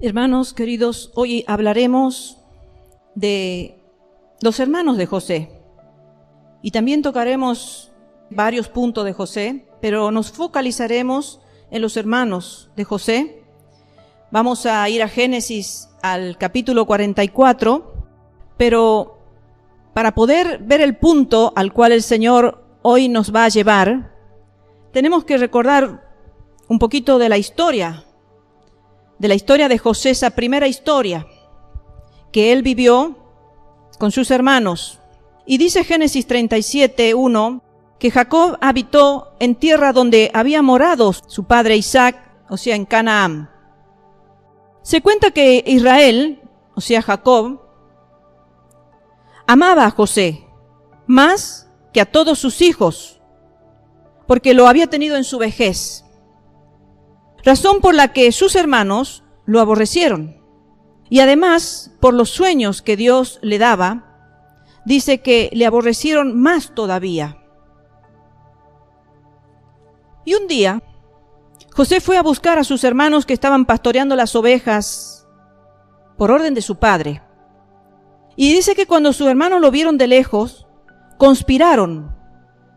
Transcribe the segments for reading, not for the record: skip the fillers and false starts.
Hermanos queridos, hoy hablaremos de los hermanos de José y también tocaremos varios puntos de José, pero nos focalizaremos en los hermanos de José. Vamos a ir a Génesis al capítulo 44, pero para poder ver el punto al cual el Señor hoy nos va a llevar, tenemos que recordar un poquito de la historia de José, esa primera historia que él vivió con sus hermanos. Y dice Génesis 37:1 que Jacob habitó en tierra donde había morado su padre Isaac, o sea, en Canaán. Se cuenta que Israel, o sea, Jacob, amaba a José más que a todos sus hijos, porque lo había tenido en su vejez. Razón por la que sus hermanos lo aborrecieron. Y además, por los sueños que Dios le daba, dice que le aborrecieron más todavía. Y un día, José fue a buscar a sus hermanos que estaban pastoreando las ovejas por orden de su padre. Y dice que cuando sus hermanos lo vieron de lejos, conspiraron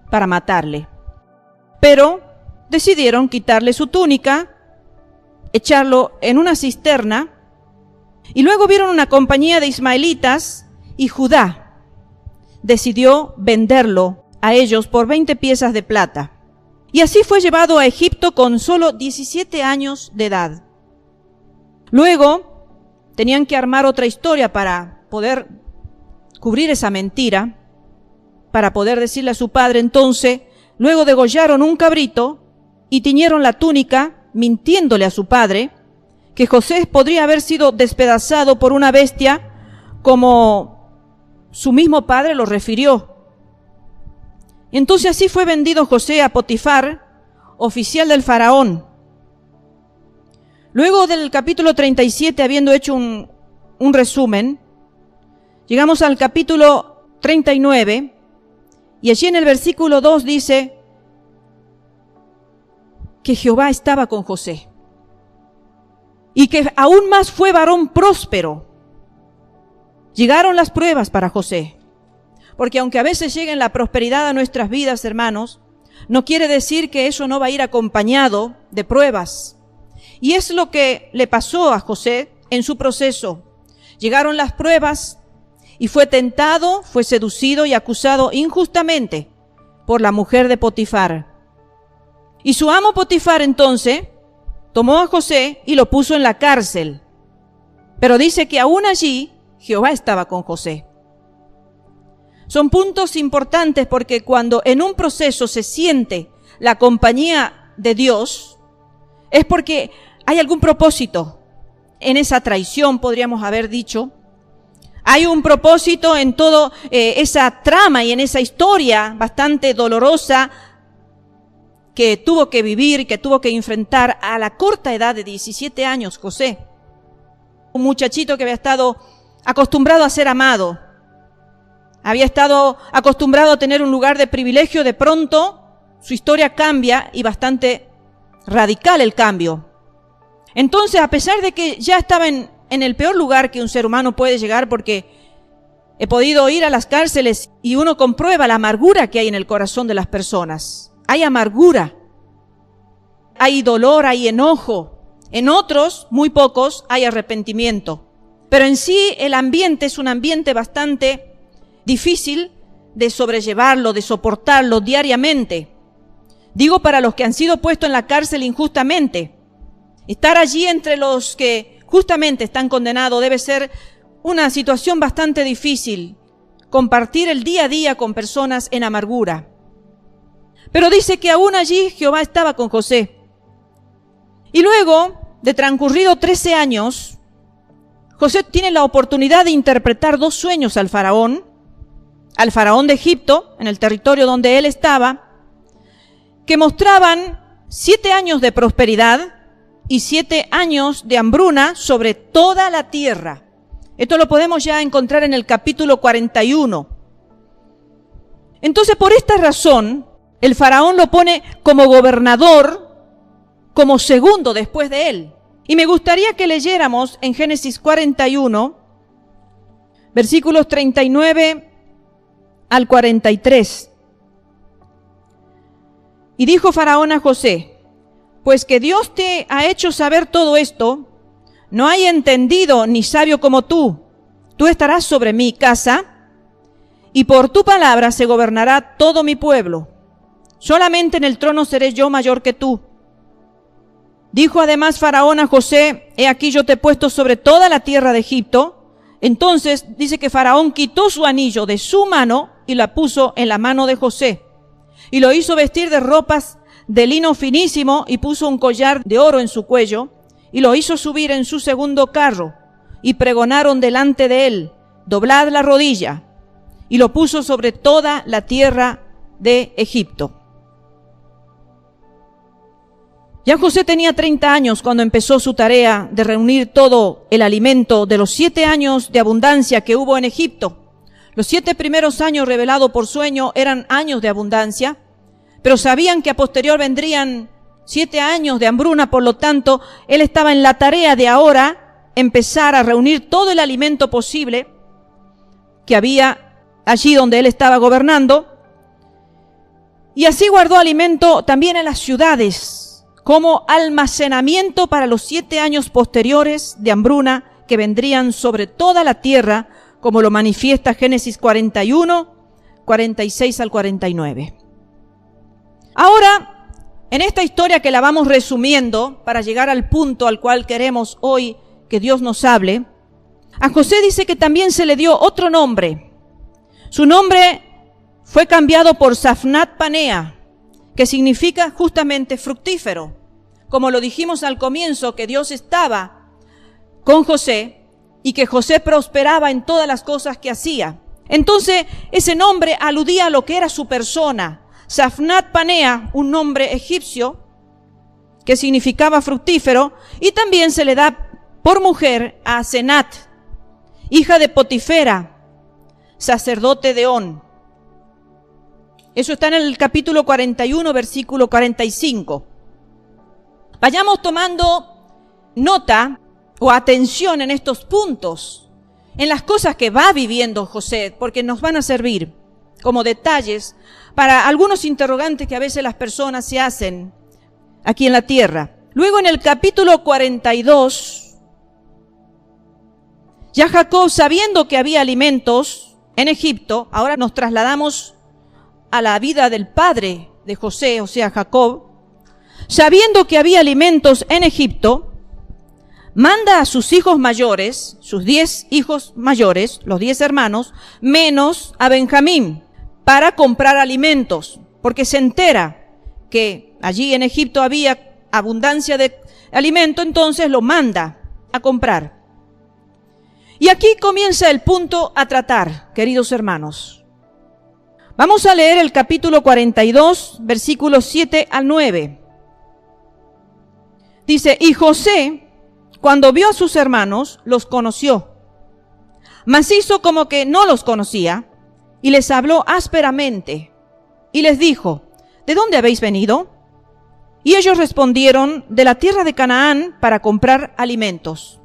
para matarle. Pero decidieron quitarle su túnica, echarlo en una cisterna, y luego vieron una compañía de ismaelitas y Judá decidió venderlo a ellos por 20 piezas de plata. Y así fue llevado a Egipto con solo 17 años de edad. Luego tenían que armar otra historia para poder cubrir esa mentira, para poder decirle a su padre. Entonces, luego degollaron un cabrito y tiñeron la túnica, mintiéndole a su padre que José podría haber sido despedazado por una bestia, como su mismo padre lo refirió. Entonces así fue vendido José a Potifar, oficial del faraón. Luego del capítulo 37, habiendo hecho un resumen, llegamos al capítulo 39, y allí en el versículo 2 dice que Jehová estaba con José y que aún más fue varón próspero. Llegaron las pruebas para José, porque aunque a veces llegue la prosperidad a nuestras vidas, hermanos, no quiere decir que eso no va a ir acompañado de pruebas. Y es lo que le pasó a José en su proceso. Llegaron las pruebas y fue tentado, fue seducido y acusado injustamente por la mujer de Potifar. Y su amo Potifar entonces tomó a José y lo puso en la cárcel. Pero dice que aún allí Jehová estaba con José. Son puntos importantes porque cuando en un proceso se siente la compañía de Dios, es porque hay algún propósito en esa traición, podríamos haber dicho. Hay un propósito en toda esa trama y en esa historia bastante dolorosa que tuvo que vivir y que tuvo que enfrentar a la corta edad de 17 años José. Un muchachito que había estado acostumbrado a ser amado, había estado acostumbrado a tener un lugar de privilegio. De pronto su historia cambia y bastante radical el cambio. Entonces, a pesar de que ya estaba en el peor lugar que un ser humano puede llegar, porque he podido ir a las cárceles y uno comprueba la amargura que hay en el corazón de las personas. Hay amargura, hay dolor, hay enojo. En otros, muy pocos, hay arrepentimiento. Pero en sí el ambiente es un ambiente bastante difícil de sobrellevarlo, de soportarlo diariamente. Digo, para los que han sido puestos en la cárcel injustamente. Estar allí entre los que justamente están condenados debe ser una situación bastante difícil. Compartir el día a día con personas en amargura. Pero dice que aún allí Jehová estaba con José. Y luego, de transcurrido 13 años, José tiene la oportunidad de interpretar 2 sueños al faraón de Egipto, en el territorio donde él estaba, que mostraban 7 años de prosperidad y 7 años de hambruna sobre toda la tierra. Esto lo podemos ya encontrar en el capítulo 41. Entonces, por esta razón, el faraón lo pone como gobernador, como segundo después de él. Y me gustaría que leyéramos en Génesis 41, versículos 39 al 43. Y dijo Faraón a José: pues que Dios te ha hecho saber todo esto, no hay entendido ni sabio como tú. Tú estarás sobre mi casa, y por tu palabra se gobernará todo mi pueblo. Solamente en el trono seré yo mayor que tú. Dijo además Faraón a José: he aquí yo te he puesto sobre toda la tierra de Egipto. Entonces dice que Faraón quitó su anillo de su mano y la puso en la mano de José. Y lo hizo vestir de ropas de lino finísimo y puso un collar de oro en su cuello y lo hizo subir en su segundo carro. Y pregonaron delante de él: doblad la rodilla. Y lo puso sobre toda la tierra de Egipto. Ya José tenía 30 años cuando empezó su tarea de reunir todo el alimento de los 7 años de abundancia que hubo en Egipto. Los 7 primeros años revelados por sueño eran años de abundancia, pero sabían que a posterior vendrían 7 años de hambruna. Por lo tanto, él estaba en la tarea de ahora empezar a reunir todo el alimento posible que había allí donde él estaba gobernando. Y así guardó alimento también en las ciudades, como almacenamiento para los 7 años posteriores de hambruna que vendrían sobre toda la tierra, como lo manifiesta Génesis 41, 46 al 49. Ahora, en esta historia que la vamos resumiendo para llegar al punto al cual queremos hoy que Dios nos hable, a José dice que también se le dio otro nombre. Su nombre fue cambiado por Zaphnath Panea, que significa justamente fructífero. Como lo dijimos al comienzo, que Dios estaba con José y que José prosperaba en todas las cosas que hacía. Entonces, ese nombre aludía a lo que era su persona. Zaphnath Panea, un nombre egipcio que significaba fructífero, y también se le da por mujer a Asenat, hija de Potifera, sacerdote de On. Eso está en el capítulo 41, versículo 45. Vayamos tomando nota o atención en estos puntos, en las cosas que va viviendo José, porque nos van a servir como detalles para algunos interrogantes que a veces las personas se hacen aquí en la tierra. Luego en el capítulo 42, ya Jacob, sabiendo que había alimentos en Egipto, ahora nos trasladamos a la vida del padre de José, o sea, Jacob, sabiendo que había alimentos en Egipto, manda a sus hijos mayores, sus 10 hijos mayores, los 10 hermanos, menos a Benjamín, para comprar alimentos, porque se entera que allí en Egipto había abundancia de alimento, entonces lo manda a comprar. Y aquí comienza el punto a tratar, queridos hermanos. Vamos a leer el capítulo 42, versículos 7 al 9. Dice: y José, cuando vio a sus hermanos, los conoció, mas hizo como que no los conocía, y les habló ásperamente, y les dijo: ¿de dónde habéis venido? Y ellos respondieron: de la tierra de Canaán, para comprar alimentos.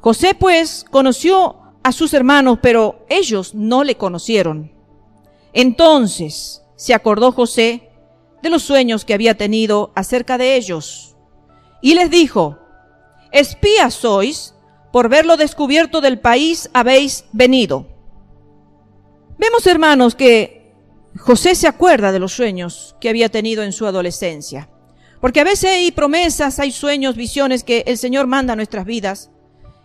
José pues conoció a sus hermanos, pero ellos no le conocieron. Entonces se acordó José de los sueños que había tenido acerca de ellos, y les dijo: espías sois, por ver lo descubierto del país habéis venido. Vemos, hermanos, que José se acuerda de los sueños que había tenido en su adolescencia, porque a veces hay promesas, hay sueños, visiones que el Señor manda a nuestras vidas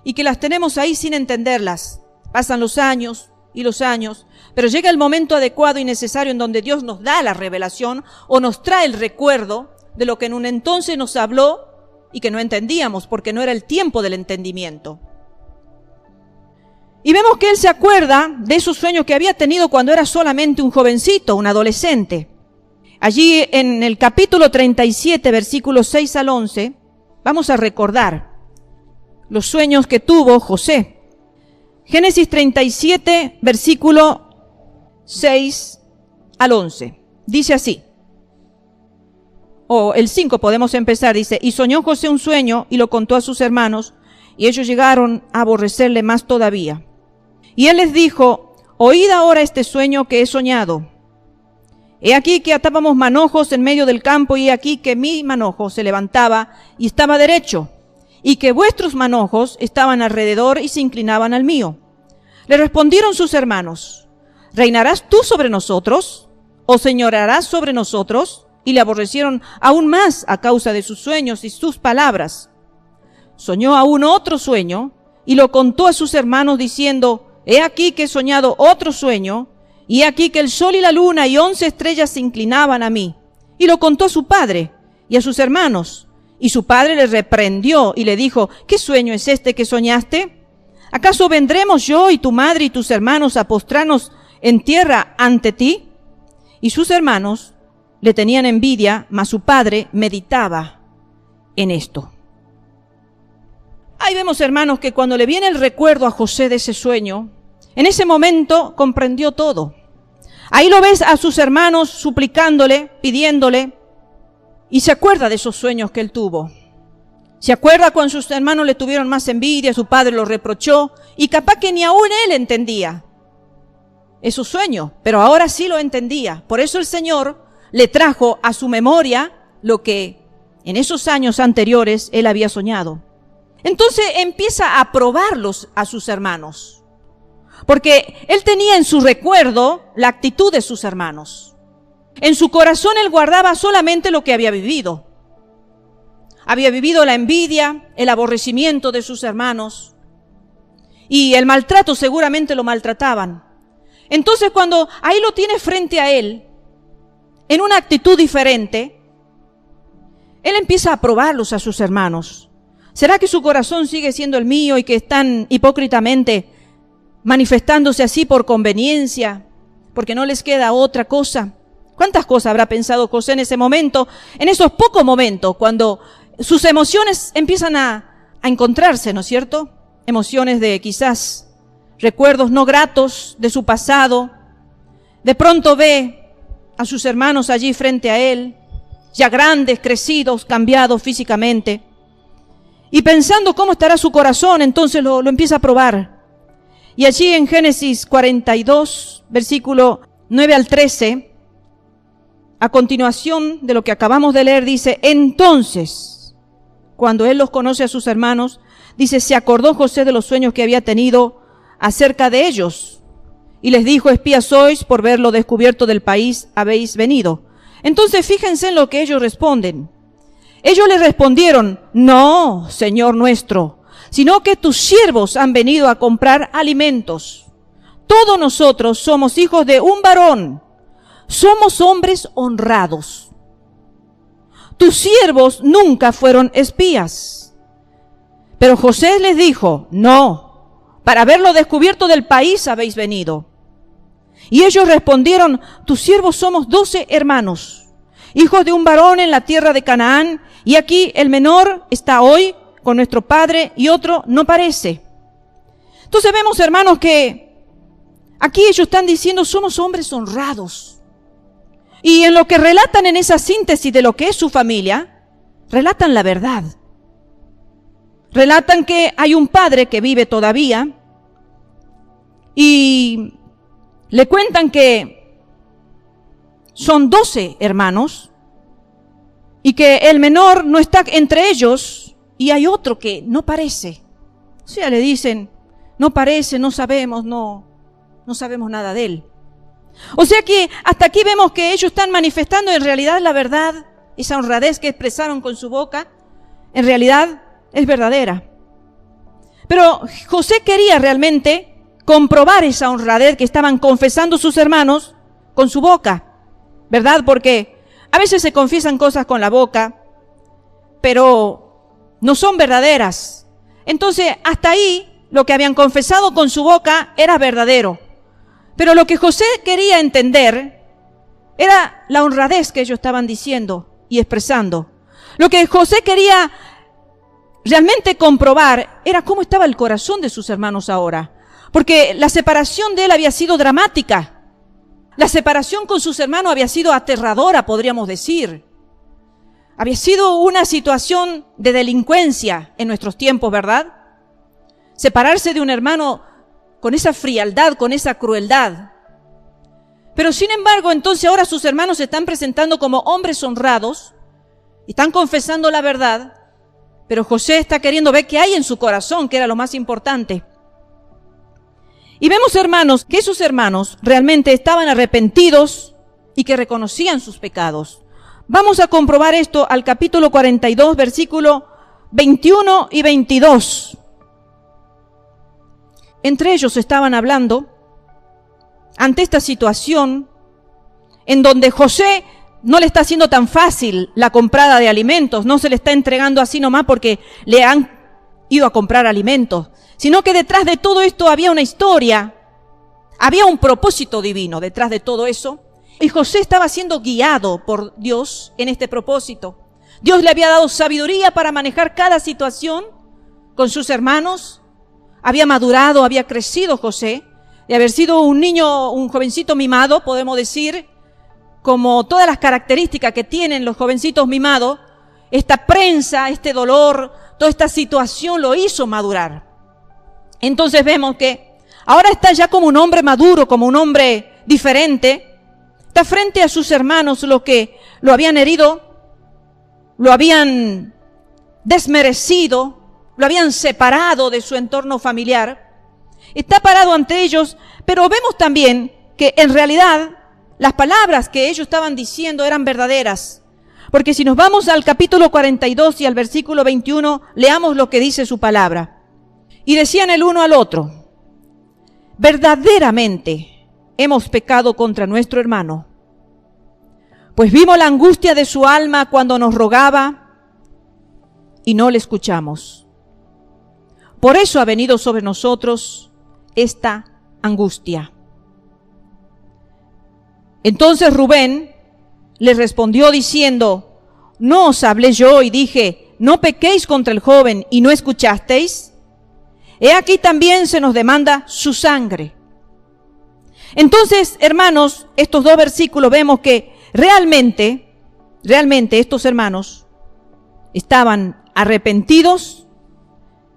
y que las tenemos ahí sin entenderlas. Pasan los años y los años, pero llega el momento adecuado y necesario en donde Dios nos da la revelación o nos trae el recuerdo de lo que en un entonces nos habló y que no entendíamos porque no era el tiempo del entendimiento. Y vemos que él se acuerda de esos sueños que había tenido cuando era solamente un jovencito, un adolescente. Allí en el capítulo 37, versículos 6 al 11, vamos a recordar los sueños que tuvo José. Génesis 37, versículo 6 al 11. Dice así: o el 5 podemos empezar, dice, y soñó José un sueño y lo contó a sus hermanos, y ellos llegaron a aborrecerle más todavía. Y él les dijo, oíd ahora este sueño que he soñado. He aquí que atábamos manojos en medio del campo, y he aquí que mi manojo se levantaba y estaba derecho, y que vuestros manojos estaban alrededor y se inclinaban al mío. Le respondieron sus hermanos, ¿reinarás tú sobre nosotros? ¿O señorarás sobre nosotros? Y le aborrecieron aún más a causa de sus sueños y sus palabras. Soñó aún otro sueño y lo contó a sus hermanos diciendo, he aquí que he soñado otro sueño, y he aquí que el sol y la luna y 11 estrellas se inclinaban a mí. Y lo contó a su padre y a sus hermanos. Y su padre le reprendió y le dijo, ¿qué sueño es este que soñaste? ¿Acaso vendremos yo y tu madre y tus hermanos a postrarnos en tierra ante ti? Y sus hermanos le tenían envidia, mas su padre meditaba en esto. Ahí vemos, hermanos, que cuando le viene el recuerdo a José de ese sueño, en ese momento comprendió todo. Ahí lo ves a sus hermanos suplicándole, pidiéndole, y se acuerda de esos sueños que él tuvo. Se acuerda cuando sus hermanos le tuvieron más envidia, su padre lo reprochó, y capaz que ni aún él entendía esos sueños, pero ahora sí lo entendía. Por eso el Señor le trajo a su memoria lo que en esos años anteriores él había soñado. Entonces empieza a probarlos a sus hermanos, porque él tenía en su recuerdo la actitud de sus hermanos. En su corazón él guardaba solamente lo que había vivido. Había vivido la envidia, el aborrecimiento de sus hermanos, y el maltrato, seguramente lo maltrataban. Entonces cuando ahí lo tiene frente a él, en una actitud diferente, él empieza a probarlos a sus hermanos. ¿Será que su corazón sigue siendo el mío y que están hipócritamente manifestándose así por conveniencia, porque no les queda otra cosa? ¿Cuántas cosas habrá pensado José en ese momento, en esos pocos momentos, cuando sus emociones empiezan a encontrarse, ¿no es cierto? Emociones de quizás recuerdos no gratos de su pasado. De pronto ve a sus hermanos allí frente a él, ya grandes, crecidos, cambiados físicamente. Y pensando cómo estará su corazón, entonces lo empieza a probar. Y allí en Génesis 42, versículo 9 al 13, a continuación de lo que acabamos de leer, dice, entonces, cuando él los conoce a sus hermanos, dice, se acordó José de los sueños que había tenido acerca de ellos. Y les dijo, espías sois, por ver lo descubierto del país habéis venido. Entonces fíjense en lo que ellos responden. Ellos le respondieron, no, Señor nuestro, sino que tus siervos han venido a comprar alimentos. Todos nosotros somos hijos de un varón, somos hombres honrados. Tus siervos nunca fueron espías. Pero José les dijo, no, para ver lo descubierto del país habéis venido. Y ellos respondieron, tus siervos somos 12 hermanos, hijos de un varón en la tierra de Canaán, y aquí el menor está hoy con nuestro padre y otro no parece. Entonces vemos, hermanos, que aquí ellos están diciendo, somos hombres honrados. Y en lo que relatan en esa síntesis de lo que es su familia, relatan la verdad. Relatan que hay un padre que vive todavía y le cuentan que son 12 hermanos y que el menor no está entre ellos y hay otro que no parece. O sea, le dicen, no parece, no sabemos, no sabemos nada de él. O sea que hasta aquí vemos que ellos están manifestando en realidad la verdad, esa honradez que expresaron con su boca, en realidad es verdadera. Pero José quería realmente comprobar esa honradez que estaban confesando sus hermanos con su boca, ¿verdad? Porque a veces se confiesan cosas con la boca, pero no son verdaderas. Entonces, hasta ahí, lo que habían confesado con su boca era verdadero. Pero lo que José quería entender era la honradez que ellos estaban diciendo y expresando. Lo que José quería realmente comprobar era cómo estaba el corazón de sus hermanos ahora. Porque la separación de él había sido dramática. La separación con sus hermanos había sido aterradora, podríamos decir. Había sido una situación de delincuencia en nuestros tiempos, ¿verdad? Separarse de un hermano con esa frialdad, con esa crueldad. Pero sin embargo, entonces ahora sus hermanos se están presentando como hombres honrados, están confesando la verdad, pero José está queriendo ver qué hay en su corazón, que era lo más importante. Y vemos, hermanos, que esos hermanos realmente estaban arrepentidos y que reconocían sus pecados. Vamos a comprobar esto al capítulo 42, versículo 21 y 22. Entre ellos estaban hablando ante esta situación en donde José no le está haciendo tan fácil la comprada de alimentos, no se le está entregando así nomás porque le han ido a comprar alimentos, sino que detrás de todo esto había una historia, había un propósito divino detrás de todo eso, y José estaba siendo guiado por Dios en este propósito. Dios le había dado sabiduría para manejar cada situación con sus hermanos, había madurado, había crecido José, de haber sido un niño, un jovencito mimado, podemos decir, como todas las características que tienen los jovencitos mimados, esta prensa, este dolor, toda esta situación lo hizo madurar. Entonces vemos que ahora está ya como un hombre maduro, como un hombre diferente, está frente a sus hermanos, los que lo habían herido, lo habían desmerecido, lo habían separado de su entorno familiar. Está parado ante ellos, pero vemos también que en realidad las palabras que ellos estaban diciendo eran verdaderas. Porque si nos vamos al capítulo 42 y al versículo 21, leamos lo que dice su palabra. Y decían el uno al otro: verdaderamente hemos pecado contra nuestro hermano, pues vimos la angustia de su alma cuando nos rogaba y no le escuchamos. Por eso ha venido sobre nosotros esta angustia. Entonces Rubén le respondió diciendo: ¿no os hablé yo y dije, no pequéis contra el joven y no escuchasteis? He aquí también se nos demanda su sangre. Entonces, hermanos, estos dos versículos vemos que realmente estos hermanos estaban arrepentidos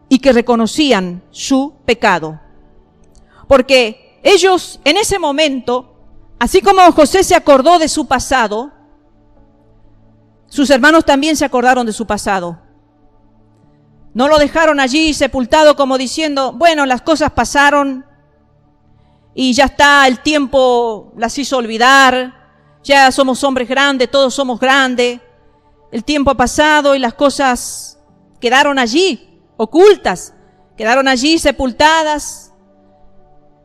y que reconocían su pecado. Porque ellos en ese momento, así como José se acordó de su pasado, sus hermanos también se acordaron de su pasado. No lo dejaron allí sepultado como diciendo, bueno, las cosas pasaron y ya está, el tiempo las hizo olvidar, ya somos hombres grandes, todos somos grandes, el tiempo ha pasado y las cosas quedaron allí, ocultas, quedaron allí sepultadas.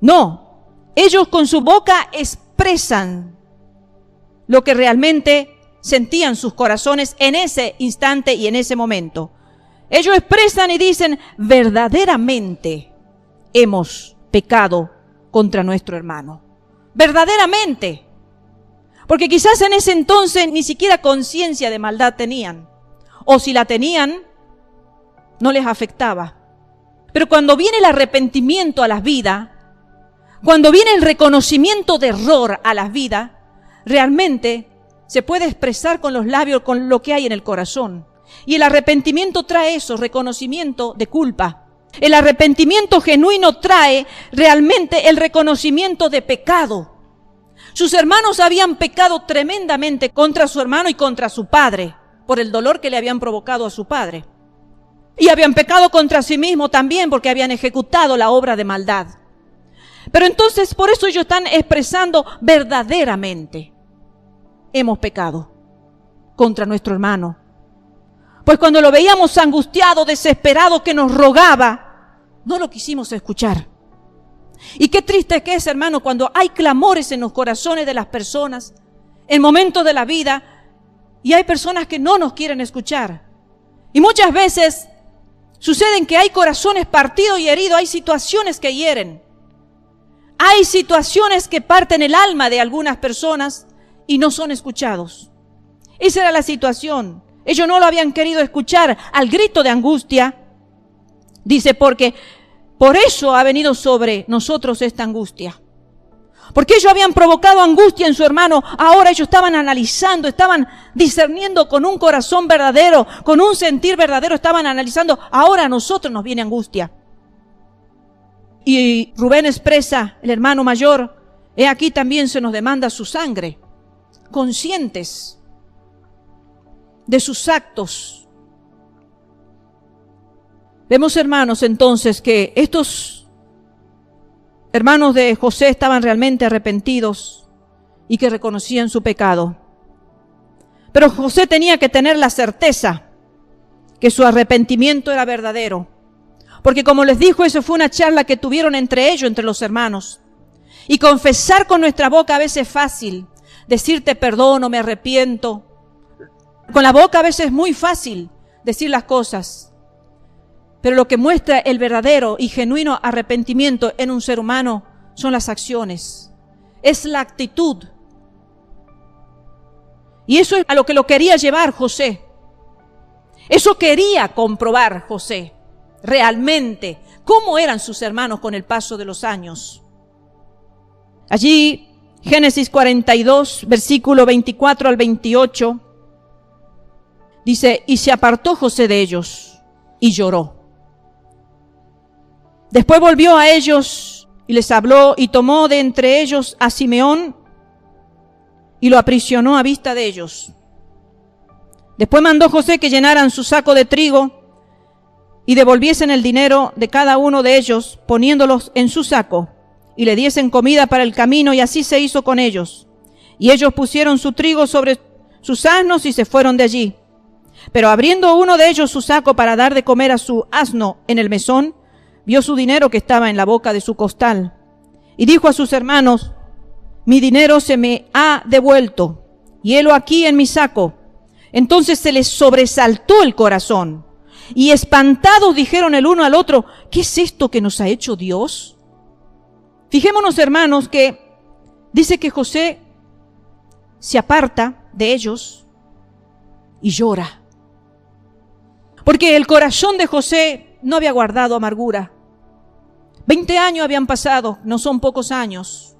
No, ellos con su boca expresan lo que realmente sentían sus corazones en ese instante y en ese momento. Ellos expresan y dicen, verdaderamente hemos pecado contra nuestro hermano. Verdaderamente. Porque quizás en ese entonces ni siquiera conciencia de maldad tenían. O si la tenían, no les afectaba. Pero cuando viene el arrepentimiento a las vidas, cuando viene el reconocimiento de error a las vidas, realmente se puede expresar con los labios, con lo que hay en el corazón. Y el arrepentimiento trae eso, reconocimiento de culpa. El arrepentimiento genuino trae realmente el reconocimiento de pecado. Sus hermanos habían pecado tremendamente contra su hermano y contra su padre, por el dolor que le habían provocado a su padre. Y habían pecado contra sí mismos también, porque habían ejecutado la obra de maldad. Pero entonces, por eso ellos están expresando verdaderamente, hemos pecado contra nuestro hermano. Pues cuando lo veíamos angustiado, desesperado, que nos rogaba, no lo quisimos escuchar. Y qué triste que es, hermano, cuando hay clamores en los corazones de las personas, en momentos de la vida, y hay personas que no nos quieren escuchar. Y muchas veces suceden que hay corazones partidos y heridos, hay situaciones que hieren. Hay situaciones que parten el alma de algunas personas y no son escuchados. Esa era la situación. Ellos no lo habían querido escuchar al grito de angustia. Dice, porque por eso ha venido sobre nosotros esta angustia. Porque ellos habían provocado angustia en su hermano. Ahora ellos estaban analizando, estaban discerniendo con un corazón verdadero, con un sentir verdadero, estaban analizando. Ahora a nosotros nos viene angustia. Y Rubén expresa, el hermano mayor, he aquí también se nos demanda su sangre, conscientes de sus actos. Vemos, hermanos, entonces que estos hermanos de José estaban realmente arrepentidos y que reconocían su pecado. Pero José tenía que tener la certeza que su arrepentimiento era verdadero. Porque como les dijo, eso fue una charla que tuvieron entre ellos, entre los hermanos. Y confesar con nuestra boca a veces es fácil. Decir te perdono, me arrepiento. Con la boca a veces es muy fácil decir las cosas. Pero lo que muestra el verdadero y genuino arrepentimiento en un ser humano son las acciones. Es la actitud. Y eso es a lo que lo quería llevar José. Eso quería comprobar José. Realmente, cómo eran sus hermanos con el paso de los años. Allí, Génesis 42, versículo 24 al 28, dice, y se apartó José de ellos y lloró. Después volvió a ellos y les habló y tomó de entre ellos a Simeón y lo aprisionó a vista de ellos. Después mandó José que llenaran su saco de trigo y devolviesen el dinero de cada uno de ellos, poniéndolos en su saco, y le diesen comida para el camino, y así se hizo con ellos. Y ellos pusieron su trigo sobre sus asnos y se fueron de allí. Pero abriendo uno de ellos su saco para dar de comer a su asno en el mesón, vio su dinero que estaba en la boca de su costal, y dijo a sus hermanos, mi dinero se me ha devuelto, y helo aquí en mi saco. Entonces se les sobresaltó el corazón, y espantados dijeron el uno al otro, ¿qué es esto que nos ha hecho Dios? Fijémonos, hermanos, que dice que José se aparta de ellos y llora. Porque el corazón de José no había guardado amargura. 20 años habían pasado, no son pocos años,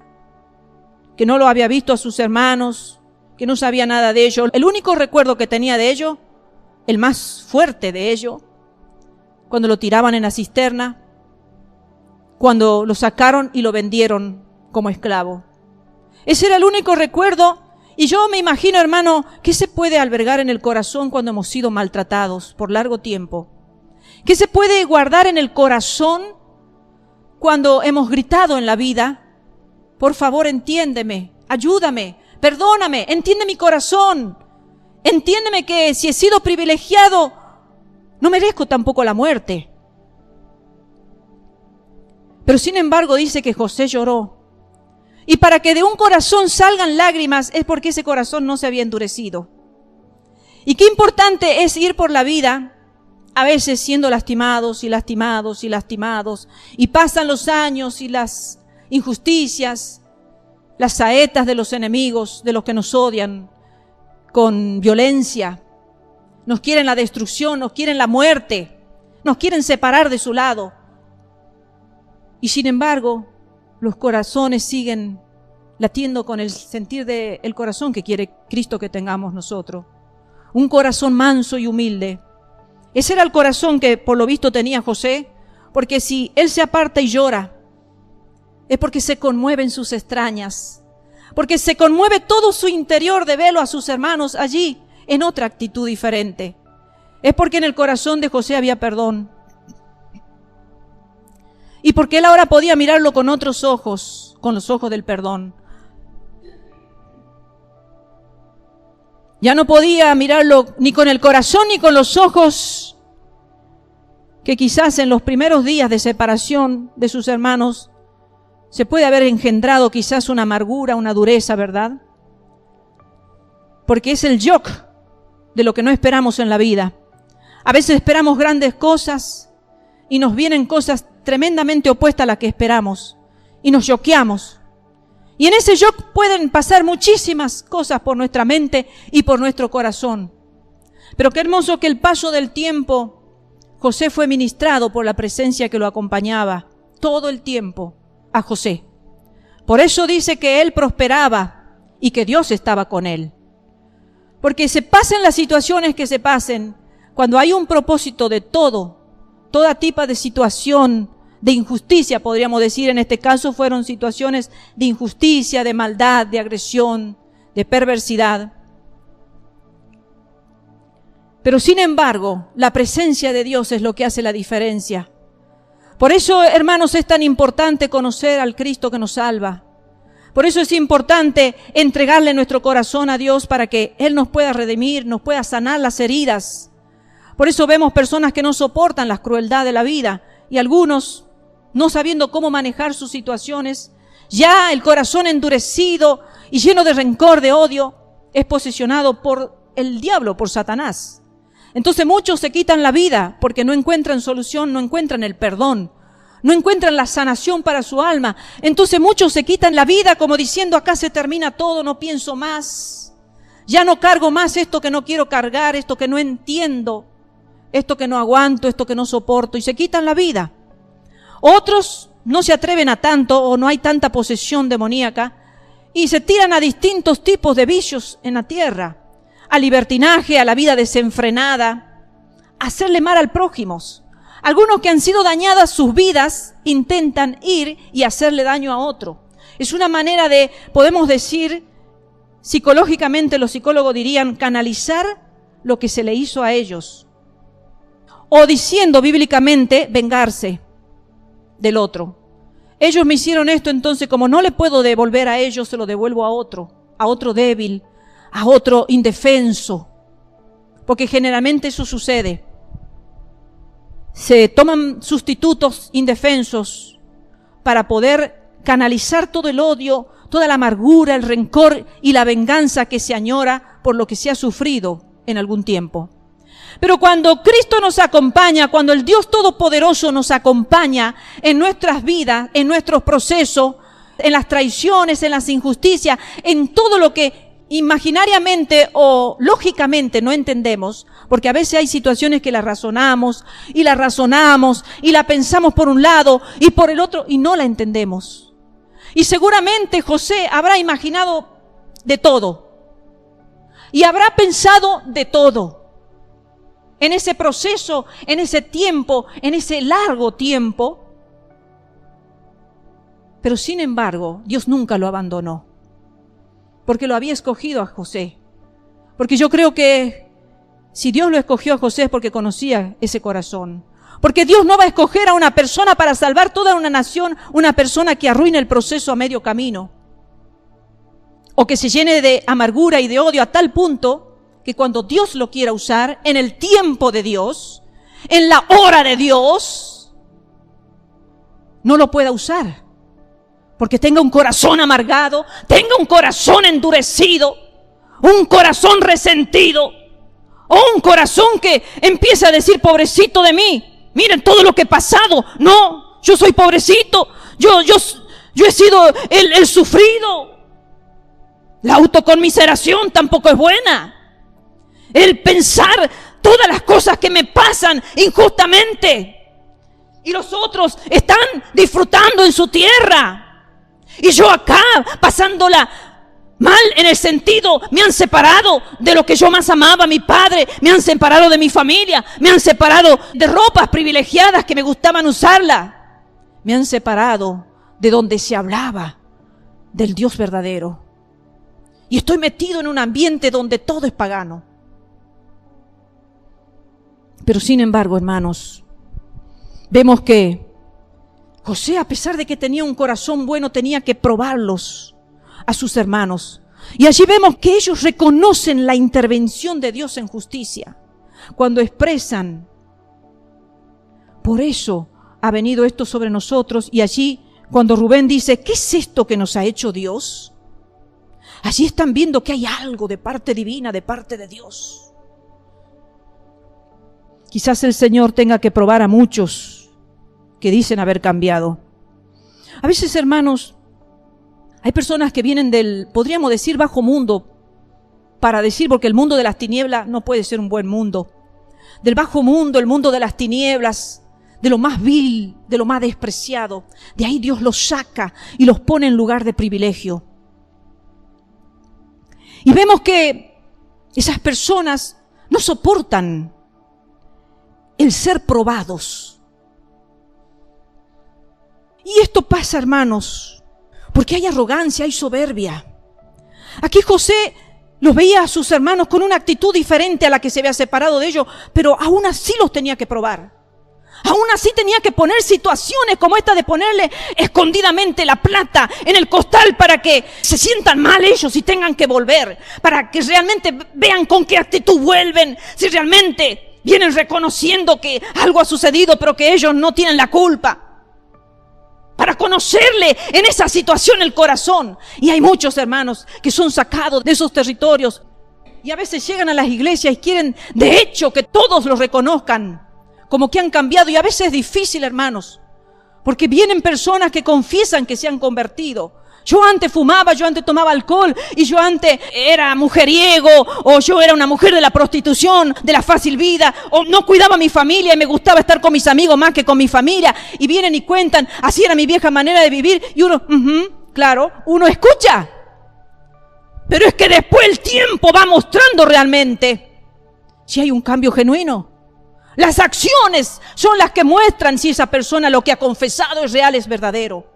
que no lo había visto a sus hermanos, que no sabía nada de ellos. El único recuerdo que tenía de ellos, el más fuerte de ellos, cuando lo tiraban en la cisterna, cuando lo sacaron y lo vendieron como esclavo. Ese era el único recuerdo. Y yo me imagino, hermano, ¿qué se puede albergar en el corazón cuando hemos sido maltratados por largo tiempo? ¿Qué se puede guardar en el corazón cuando hemos gritado en la vida? Por favor, entiéndeme, ayúdame, perdóname, entiende mi corazón. Entiéndeme que si he sido privilegiado, no merezco tampoco la muerte. Pero sin embargo dice que José lloró. Y para que de un corazón salgan lágrimas es porque ese corazón no se había endurecido. Y qué importante es ir por la vida, a veces siendo lastimados y lastimados y lastimados. Y pasan los años y las injusticias, las saetas de los enemigos, de los que nos odian con violencia. Nos quieren la destrucción, nos quieren la muerte, nos quieren separar de su lado. Y sin embargo, los corazones siguen latiendo con el sentir del corazón que quiere Cristo que tengamos nosotros. Un corazón manso y humilde. Ese era el corazón que por lo visto tenía José, porque si él se aparta y llora, es porque se conmueven sus extrañas, porque se conmueve todo su interior de verlo a sus hermanos allí en otra actitud diferente. Es porque en el corazón de José había perdón. Y porque él ahora podía mirarlo con otros ojos, con los ojos del perdón. Ya no podía mirarlo ni con el corazón ni con los ojos que quizás en los primeros días de separación de sus hermanos se puede haber engendrado quizás una amargura, una dureza, ¿verdad? Porque es el yoke de lo que no esperamos en la vida. A veces esperamos grandes cosas y nos vienen cosas tremendamente opuestas a las que esperamos y nos yoqueamos. Y en ese yoke pueden pasar muchísimas cosas por nuestra mente y por nuestro corazón. Pero qué hermoso que el paso del tiempo, José fue ministrado por la presencia que lo acompañaba todo el tiempo a José. Por eso dice que él prosperaba y que Dios estaba con él. Porque se pasen las situaciones que se pasen, cuando hay un propósito de toda tipo de situación, de injusticia, podríamos decir, en este caso fueron situaciones de injusticia, de maldad, de agresión, de perversidad. Pero sin embargo, la presencia de Dios es lo que hace la diferencia. Por eso, hermanos, es tan importante conocer al Cristo que nos salva. Por eso es importante entregarle nuestro corazón a Dios para que Él nos pueda redimir, nos pueda sanar las heridas. Por eso vemos personas que no soportan la crueldad de la vida y algunos, no sabiendo cómo manejar sus situaciones, ya el corazón endurecido y lleno de rencor, de odio, es posesionado por el diablo, por Satanás. Entonces muchos se quitan la vida porque no encuentran solución, no encuentran el perdón, no encuentran la sanación para su alma. Entonces muchos se quitan la vida como diciendo, acá se termina todo, no pienso más. Ya no cargo más esto que no quiero cargar, esto que no entiendo, esto que no aguanto, esto que no soporto, y se quitan la vida. Otros no se atreven a tanto o no hay tanta posesión demoníaca y se tiran a distintos tipos de vicios en la tierra. Al libertinaje, a la vida desenfrenada, a hacerle mal al prójimo. Algunos que han sido dañadas sus vidas intentan ir y hacerle daño a otro. Es una manera de, podemos decir, psicológicamente los psicólogos dirían, canalizar lo que se le hizo a ellos. O diciendo bíblicamente, vengarse del otro. Ellos me hicieron esto, entonces como no le puedo devolver a ellos, se lo devuelvo a otro débil, a otro indefenso, porque generalmente eso sucede. Se toman sustitutos indefensos para poder canalizar todo el odio, toda la amargura, el rencor y la venganza que se añora por lo que se ha sufrido en algún tiempo. Pero cuando Cristo nos acompaña, cuando el Dios Todopoderoso nos acompaña en nuestras vidas, en nuestros procesos, en las traiciones, en las injusticias, en todo lo que imaginariamente o lógicamente no entendemos, porque a veces hay situaciones que las razonamos y la pensamos por un lado y por el otro y no la entendemos. Y seguramente José habrá imaginado de todo y habrá pensado de todo en ese proceso, en ese tiempo, en ese largo tiempo. Pero sin embargo, Dios nunca lo abandonó, porque lo había escogido a José. Porque yo creo que si Dios lo escogió a José es porque conocía ese corazón. Porque Dios no va a escoger a una persona para salvar toda una nación, una persona que arruine el proceso a medio camino, o que se llene de amargura y de odio a tal punto que cuando Dios lo quiera usar, en el tiempo de Dios, en la hora de Dios, no lo pueda usar. Porque tenga un corazón amargado, tenga un corazón endurecido, un corazón resentido, o un corazón que empieza a decir, pobrecito de mí, miren todo lo que he pasado. No, yo soy pobrecito, yo he sido el sufrido. La autoconmiseración tampoco es buena. El pensar todas las cosas que me pasan injustamente y los otros están disfrutando en su tierra y yo acá pasándola mal, en el sentido, me han separado de lo que yo más amaba, mi padre, me han separado de mi familia, me han separado de ropas privilegiadas que me gustaban usarla, me han separado de donde se hablaba del Dios verdadero y estoy metido en un ambiente donde todo es pagano. Pero sin embargo, hermanos, vemos que José, a pesar de que tenía un corazón bueno, tenía que probarlos a sus hermanos. Y allí vemos que ellos reconocen la intervención de Dios en justicia, cuando expresan, por eso ha venido esto sobre nosotros. Y allí, cuando Rubén dice, ¿qué es esto que nos ha hecho Dios? Allí están viendo que hay algo de parte divina, de parte de Dios. Quizás el Señor tenga que probar a muchos que dicen haber cambiado. A veces, hermanos, hay personas que vienen del, podríamos decir, bajo mundo, para decir, porque el mundo de las tinieblas no puede ser un buen mundo. Del bajo mundo, el mundo de las tinieblas, de lo más vil, de lo más despreciado. De ahí Dios los saca y los pone en lugar de privilegio. Y vemos que esas personas no soportan el ser probados. Y esto pasa, hermanos, porque hay arrogancia, hay soberbia. Aquí José los veía a sus hermanos con una actitud diferente a la que se había separado de ellos, pero aún así los tenía que probar. Aún así tenía que poner situaciones como esta de ponerle escondidamente la plata en el costal para que se sientan mal ellos y tengan que volver, para que realmente vean con qué actitud vuelven, si realmente vienen reconociendo que algo ha sucedido pero que ellos no tienen la culpa. Para conocerle en esa situación el corazón. Y hay muchos hermanos que son sacados de esos territorios y a veces llegan a las iglesias y quieren de hecho que todos los reconozcan como que han cambiado. Y a veces es difícil, hermanos, porque vienen personas que confiesan que se han convertido. Yo antes fumaba, yo antes tomaba alcohol y yo antes era mujeriego, o yo era una mujer de la prostitución, de la fácil vida, o no cuidaba a mi familia y me gustaba estar con mis amigos más que con mi familia. Y vienen y cuentan, así era mi vieja manera de vivir. Y uno, claro, uno escucha. Pero es que después el tiempo va mostrando realmente si hay un cambio genuino. Las acciones son las que muestran si esa persona lo que ha confesado es real, es verdadero.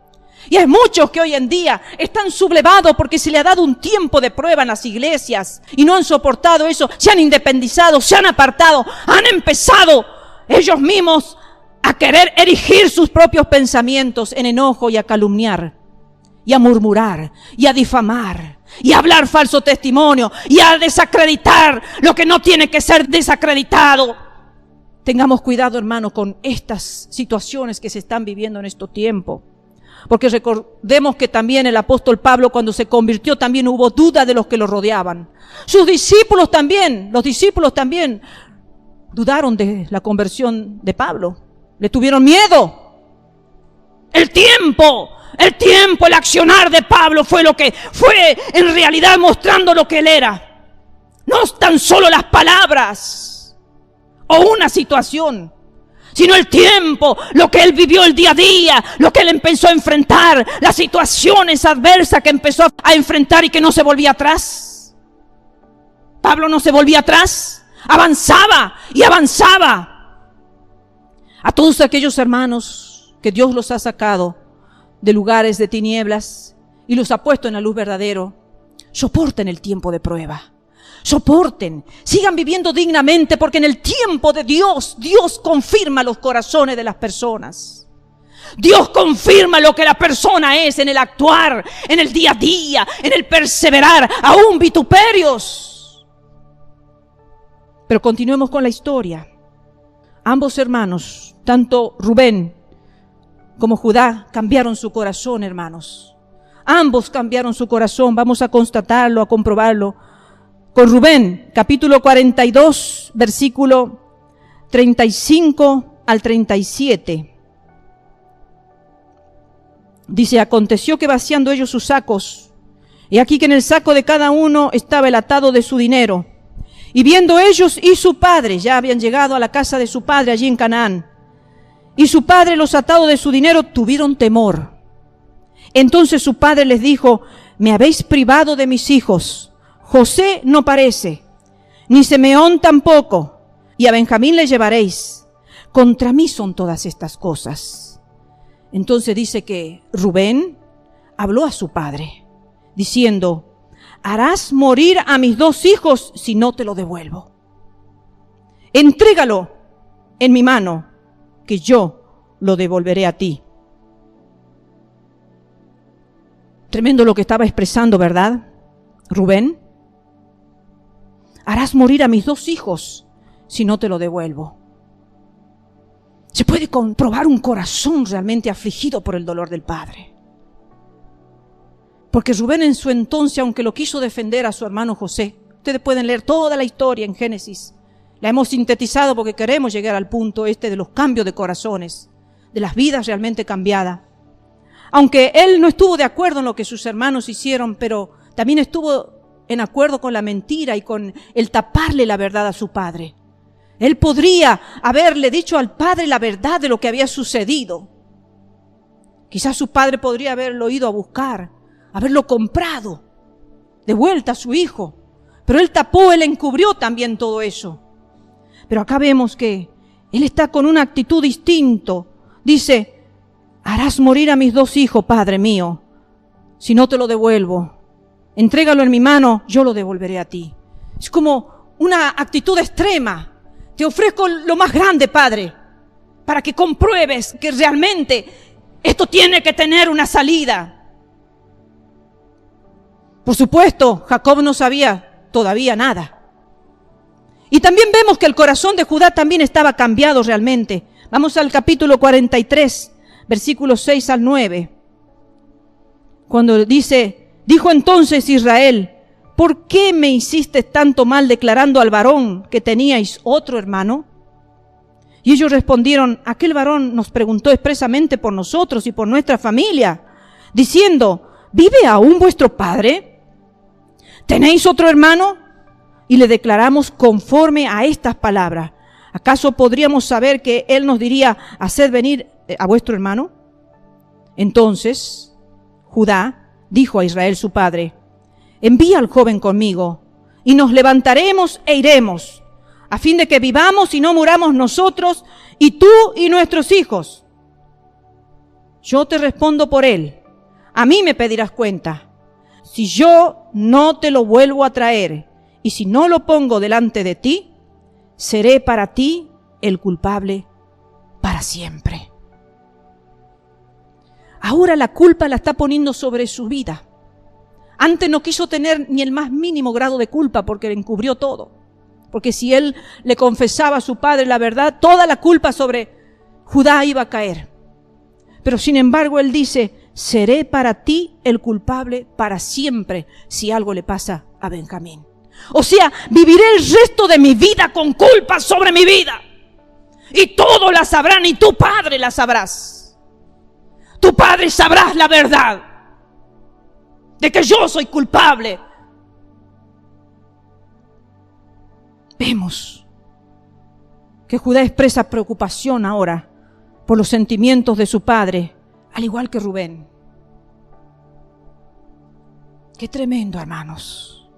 Y hay muchos que hoy en día están sublevados porque se le ha dado un tiempo de prueba en las iglesias y no han soportado eso, se han independizado, se han apartado, han empezado ellos mismos a querer erigir sus propios pensamientos en enojo y a calumniar y a murmurar y a difamar y a hablar falso testimonio y a desacreditar lo que no tiene que ser desacreditado. Tengamos cuidado, hermano, con estas situaciones que se están viviendo en estos tiempos. Porque recordemos que también el apóstol Pablo, cuando se convirtió, también hubo duda de los que lo rodeaban. Sus discípulos también, los discípulos también dudaron de la conversión de Pablo. Le tuvieron miedo. El tiempo, el accionar de Pablo fue lo que fue en realidad mostrando lo que él era. No tan solo las palabras o una situación, sino el tiempo, lo que él vivió el día a día, lo que él empezó a enfrentar, las situaciones adversas que empezó a enfrentar y que no se volvía atrás. Pablo no se volvía atrás, avanzaba y avanzaba. A todos aquellos hermanos que Dios los ha sacado de lugares de tinieblas y los ha puesto en la luz verdadera, soporten el tiempo de prueba. Soporten, sigan viviendo dignamente, porque en el tiempo de Dios, Dios confirma los corazones de las personas. Dios confirma lo que la persona es en el actuar, en el día a día, en el perseverar, aún vituperios. Pero continuemos con la historia. Ambos hermanos, tanto Rubén como Judá, cambiaron su corazón, hermanos. Ambos cambiaron su corazón, vamos a constatarlo, a comprobarlo. Con Rubén, capítulo 42, versículo 35 al 37. Dice, aconteció que vaciando ellos sus sacos, y aquí que en el saco de cada uno estaba el atado de su dinero. Y viendo ellos y su padre, ya habían llegado a la casa de su padre allí en Canaán, y su padre los atados de su dinero, tuvieron temor. Entonces su padre les dijo, me habéis privado de mis hijos. José no parece, ni Simeón tampoco, y a Benjamín le llevaréis. Contra mí son todas estas cosas. Entonces dice que Rubén habló a su padre, diciendo, harás morir a mis dos hijos si no te lo devuelvo. Entrégalo en mi mano, que yo lo devolveré a ti. Tremendo lo que estaba expresando, ¿verdad, Rubén? Harás morir a mis dos hijos si no te lo devuelvo. Se puede comprobar un corazón realmente afligido por el dolor del padre. Porque Rubén en su entonces, aunque lo quiso defender a su hermano José, ustedes pueden leer toda la historia en Génesis. La hemos sintetizado porque queremos llegar al punto de los cambios de corazones, de las vidas realmente cambiadas. Aunque él no estuvo de acuerdo en lo que sus hermanos hicieron, pero también estuvo en acuerdo con la mentira y con el taparle la verdad a su padre. Él podría haberle dicho al padre la verdad de lo que había sucedido. Quizás su padre podría haberlo ido a buscar, haberlo comprado de vuelta a su hijo. Pero él tapó, él encubrió también todo eso. Pero acá vemos que él está con una actitud distinta. Dice, harás morir a mis 2 hijos, Padre mío, si no te lo devuelvo. Entrégalo en mi mano, yo lo devolveré a ti. Es como una actitud extrema. Te ofrezco lo más grande, Padre, para que compruebes que realmente esto tiene que tener una salida. Por supuesto, Jacob no sabía todavía nada. Y también vemos que el corazón de Judá también estaba cambiado realmente. Vamos al capítulo 43, versículos 6 al 9. Cuando dice, dijo entonces Israel, ¿por qué me hiciste tanto mal declarando al varón que teníais otro hermano? Y ellos respondieron, aquel varón nos preguntó expresamente por nosotros y por nuestra familia, diciendo, ¿vive aún vuestro padre? ¿Tenéis otro hermano? Y le declaramos conforme a estas palabras. ¿Acaso podríamos saber que él nos diría, haced venir a vuestro hermano? Entonces Judá dijo a Israel su padre, envía al joven conmigo, y nos levantaremos e iremos, a fin de que vivamos y no muramos nosotros, y tú y nuestros hijos. Yo te respondo por él, a mí me pedirás cuenta. Si yo no te lo vuelvo a traer, y si no lo pongo delante de ti, seré para ti el culpable para siempre. Ahora la culpa la está poniendo sobre su vida. Antes no quiso tener ni el más mínimo grado de culpa porque le encubrió todo. Porque si él le confesaba a su padre la verdad, toda la culpa sobre Judá iba a caer. Pero sin embargo él dice, seré para ti el culpable para siempre si algo le pasa a Benjamín. O sea, viviré el resto de mi vida con culpa sobre mi vida. Y todos la sabrán y tu padre la sabrás. Tu padre sabrás la verdad de que yo soy culpable. Vemos que Judá expresa preocupación ahora por los sentimientos de su padre, al igual que Rubén. Qué tremendo, hermanos.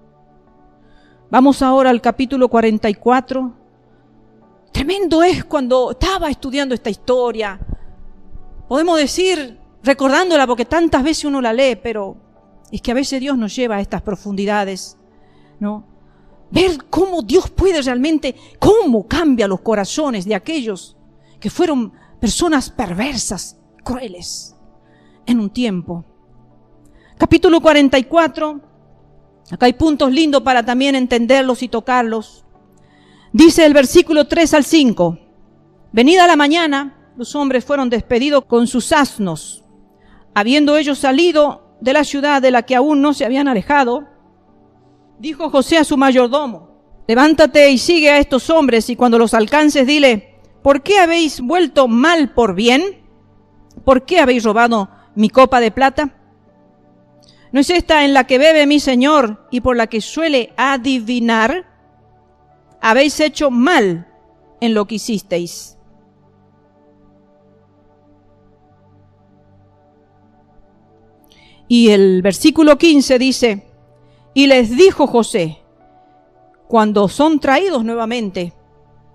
Vamos ahora al capítulo 44. Tremendo es cuando estaba estudiando esta historia. Podemos decir, recordándola porque tantas veces uno la lee, pero es que a veces Dios nos lleva a estas profundidades, ¿no? Ver cómo Dios puede realmente, cómo cambia los corazones de aquellos que fueron personas perversas, crueles, en un tiempo. Capítulo 44, acá hay puntos lindos para también entenderlos y tocarlos. Dice el versículo 3 al 5, venida la mañana, los hombres fueron despedidos con sus asnos. Habiendo ellos salido de la ciudad de la que aún no se habían alejado, dijo José a su mayordomo, levántate y sigue a estos hombres, y cuando los alcances dile, ¿por qué habéis vuelto mal por bien? ¿Por qué habéis robado mi copa de plata? ¿No es esta en la que bebe mi señor y por la que suele adivinar? Habéis hecho mal en lo que hicisteis. Y el versículo 15 dice, y les dijo José, cuando son traídos nuevamente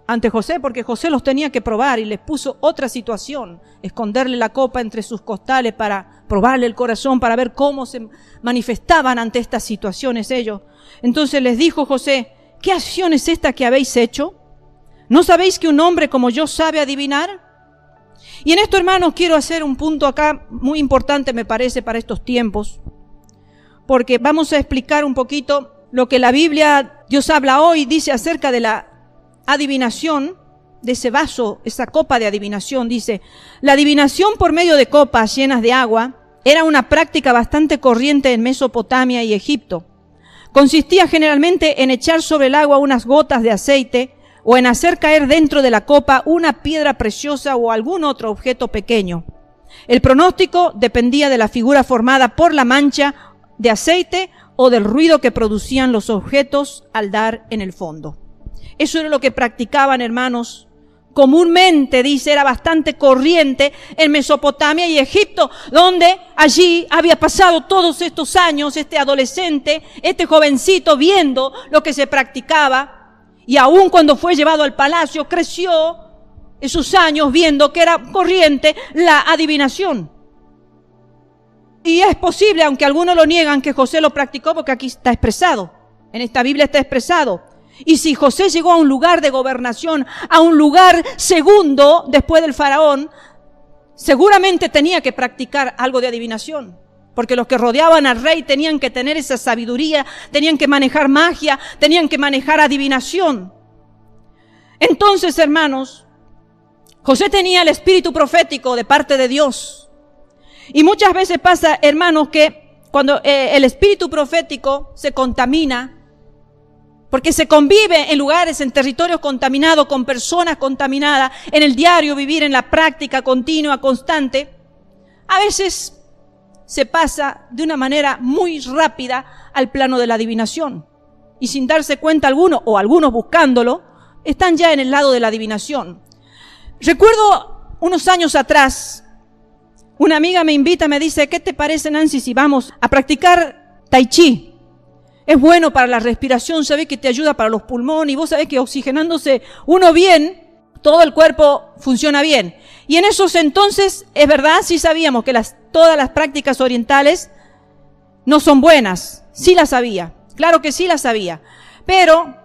ante José, porque José los tenía que probar y les puso otra situación, esconderle la copa entre sus costales para probarle el corazón, para ver cómo se manifestaban ante estas situaciones ellos. Entonces les dijo José, ¿qué acción es esta que habéis hecho? ¿No sabéis que un hombre como yo sabe adivinar? Y en esto, hermanos, quiero hacer un punto acá muy importante, me parece, para estos tiempos, porque vamos a explicar un poquito lo que la Biblia, Dios habla hoy, dice acerca de la adivinación, de ese vaso, esa copa de adivinación. Dice, la adivinación por medio de copas llenas de agua era una práctica bastante corriente en Mesopotamia y Egipto. Consistía generalmente en echar sobre el agua unas gotas de aceite o en hacer caer dentro de la copa una piedra preciosa o algún otro objeto pequeño. El pronóstico dependía de la figura formada por la mancha de aceite o del ruido que producían los objetos al dar en el fondo. Eso era lo que practicaban, hermanos. Comúnmente, dice, era bastante corriente en Mesopotamia y Egipto, donde allí había pasado todos estos años este adolescente, este jovencito, viendo lo que se practicaba. Y aun cuando fue llevado al palacio, creció esos años viendo que era corriente la adivinación. Y es posible, aunque algunos lo niegan, que José lo practicó, porque aquí está expresado, en esta Biblia está expresado. Y si José llegó a un lugar de gobernación, a un lugar segundo después del faraón, seguramente tenía que practicar algo de adivinación. Porque los que rodeaban al rey tenían que tener esa sabiduría, tenían que manejar magia, tenían que manejar adivinación. Entonces, hermanos, José tenía el espíritu profético de parte de Dios. Y muchas veces pasa, hermanos, que cuando el espíritu profético se contamina, porque se convive en lugares, en territorios contaminados, con personas contaminadas, en el diario vivir, en la práctica continua, constante, a veces se pasa de una manera muy rápida al plano de la adivinación. Y sin darse cuenta algunos, o algunos buscándolo, están ya en el lado de la adivinación. Recuerdo unos años atrás, una amiga me invita, me dice, ¿qué te parece, Nancy, si vamos a practicar tai chi? Es bueno para la respiración, sabés que te ayuda para los pulmones y vos sabés que oxigenándose uno bien, todo el cuerpo funciona bien. Y en esos entonces, es verdad, sí sabíamos que todas las prácticas orientales no son buenas. Sí las sabía, claro que sí las sabía. Pero,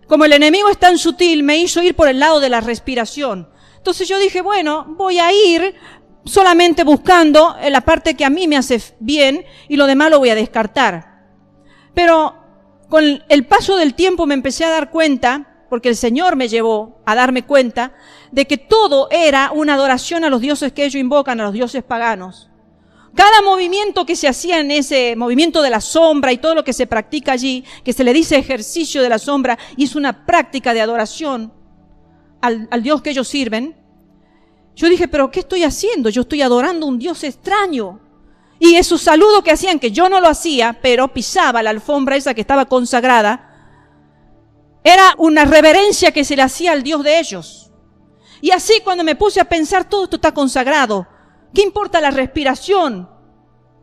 como el enemigo es tan sutil, me hizo ir por el lado de la respiración. Entonces yo dije, bueno, voy a ir solamente buscando la parte que a mí me hace bien y lo demás lo voy a descartar. Pero con el paso del tiempo me empecé a dar cuenta, porque el Señor me llevó a darme cuenta, de que todo era una adoración a los dioses que ellos invocan, a los dioses paganos. Cada movimiento que se hacía en ese movimiento de la sombra y todo lo que se practica allí, que se le dice ejercicio de la sombra, y es una práctica de adoración al Dios que ellos sirven. Yo dije, ¿pero qué estoy haciendo? Yo estoy adorando a un Dios extraño. Y esos saludos que hacían, que yo no lo hacía, pero pisaba la alfombra esa que estaba consagrada, era una reverencia que se le hacía al Dios de ellos. Y así cuando me puse a pensar, todo esto está consagrado. ¿Qué importa la respiración?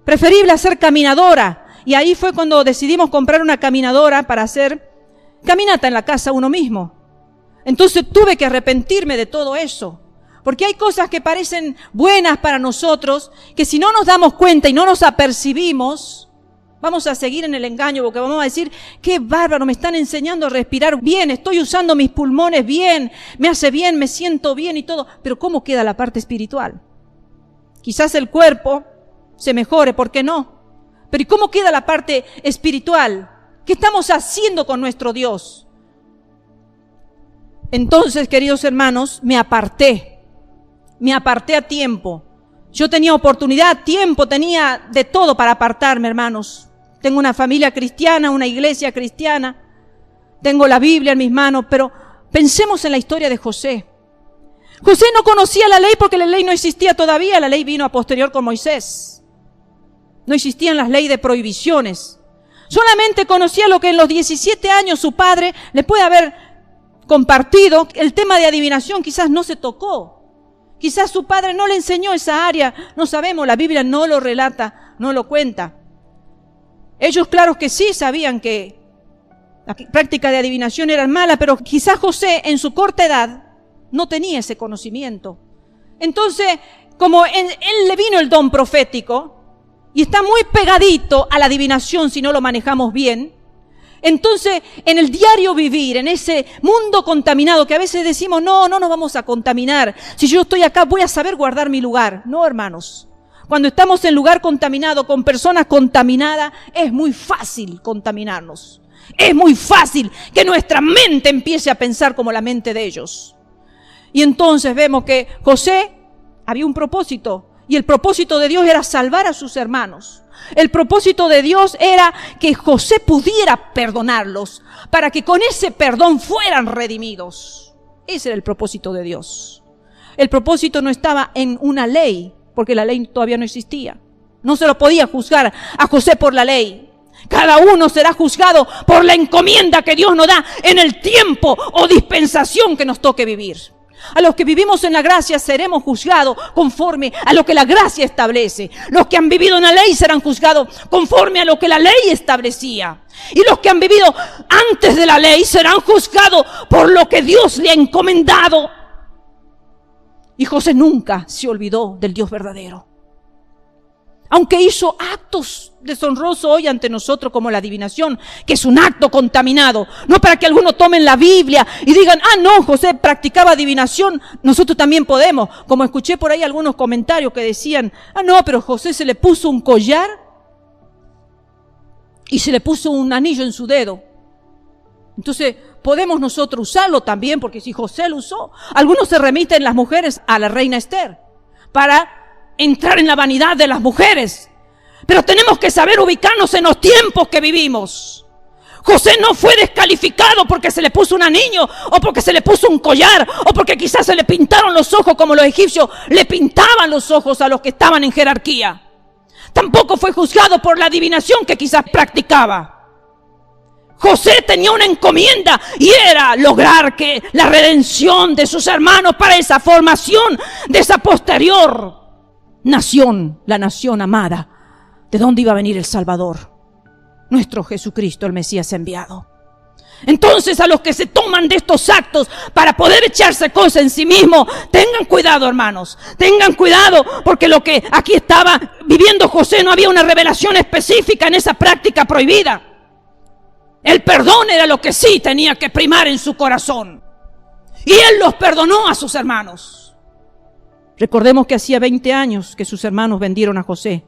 Preferible hacer caminadora. Y ahí fue cuando decidimos comprar una caminadora para hacer caminata en la casa uno mismo. Entonces tuve que arrepentirme de todo eso. Porque hay cosas que parecen buenas para nosotros, que si no nos damos cuenta y no nos apercibimos, vamos a seguir en el engaño, porque vamos a decir, qué bárbaro, me están enseñando a respirar bien, estoy usando mis pulmones bien, me hace bien, me siento bien y todo. Pero ¿cómo queda la parte espiritual? Quizás el cuerpo se mejore, ¿por qué no? Pero ¿y cómo queda la parte espiritual? ¿Qué estamos haciendo con nuestro Dios? Entonces, queridos hermanos, me aparté a tiempo. Yo tenía oportunidad, tiempo, tenía de todo para apartarme, hermanos. Tengo una familia cristiana, una iglesia cristiana, tengo la Biblia en mis manos, pero pensemos en la historia de José. José no conocía la ley porque la ley no existía todavía, la ley vino a posterior con Moisés. No existían las leyes de prohibiciones. Solamente conocía lo que en los 17 años su padre le puede haber compartido. El tema de adivinación quizás no se tocó. Quizás su padre no le enseñó esa área, no sabemos, la Biblia no lo relata, no lo cuenta. Ellos claro que sí sabían que la práctica de adivinación era mala, pero quizás José en su corta edad no tenía ese conocimiento. Entonces, como él le vino el don profético y está muy pegadito a la adivinación si no lo manejamos bien, entonces, en el diario vivir, en ese mundo contaminado que a veces decimos, no nos vamos a contaminar. Si yo estoy acá, voy a saber guardar mi lugar. No, hermanos. Cuando estamos en lugar contaminado, con personas contaminadas, es muy fácil contaminarnos. Es muy fácil que nuestra mente empiece a pensar como la mente de ellos. Y entonces vemos que José había un propósito. Y el propósito de Dios era salvar a sus hermanos. El propósito de Dios era que José pudiera perdonarlos, para que con ese perdón fueran redimidos. Ese era el propósito de Dios. El propósito no estaba en una ley, porque la ley todavía no existía. No se lo podía juzgar a José por la ley. Cada uno será juzgado por la encomienda que Dios nos da en el tiempo o dispensación que nos toque vivir. A los que vivimos en la gracia seremos juzgados conforme a lo que la gracia establece. Los que han vivido en la ley serán juzgados conforme a lo que la ley establecía. Y los que han vivido antes de la ley serán juzgados por lo que Dios le ha encomendado. Y José nunca se olvidó del Dios verdadero. Aunque hizo actos deshonrosos hoy ante nosotros como la adivinación, que es un acto contaminado. No para que algunos tomen la Biblia y digan, no, José practicaba adivinación, nosotros también podemos. Como escuché por ahí algunos comentarios que decían, no, pero José se le puso un collar y se le puso un anillo en su dedo. Entonces, podemos nosotros usarlo también, porque si José lo usó, algunos se remiten las mujeres a la reina Esther para entrar en la vanidad de las mujeres. Pero tenemos que saber ubicarnos en los tiempos que vivimos. José no fue descalificado porque se le puso un anillo, o porque se le puso un collar, o porque quizás se le pintaron los ojos como los egipcios le pintaban los ojos a los que estaban en jerarquía. Tampoco fue juzgado por la adivinación que quizás practicaba. José tenía una encomienda y era lograr que la redención de sus hermanos para esa formación de esa posterior nación, la nación amada, de donde iba a venir el Salvador, nuestro Jesucristo, el Mesías enviado. Entonces, a los que se toman de estos actos para poder echarse cosas en sí mismos, tengan cuidado, hermanos, tengan cuidado, porque lo que aquí estaba viviendo José no había una revelación específica en esa práctica prohibida. El perdón era lo que sí tenía que primar en su corazón. Y él los perdonó a sus hermanos. Recordemos que hacía 20 años que sus hermanos vendieron a José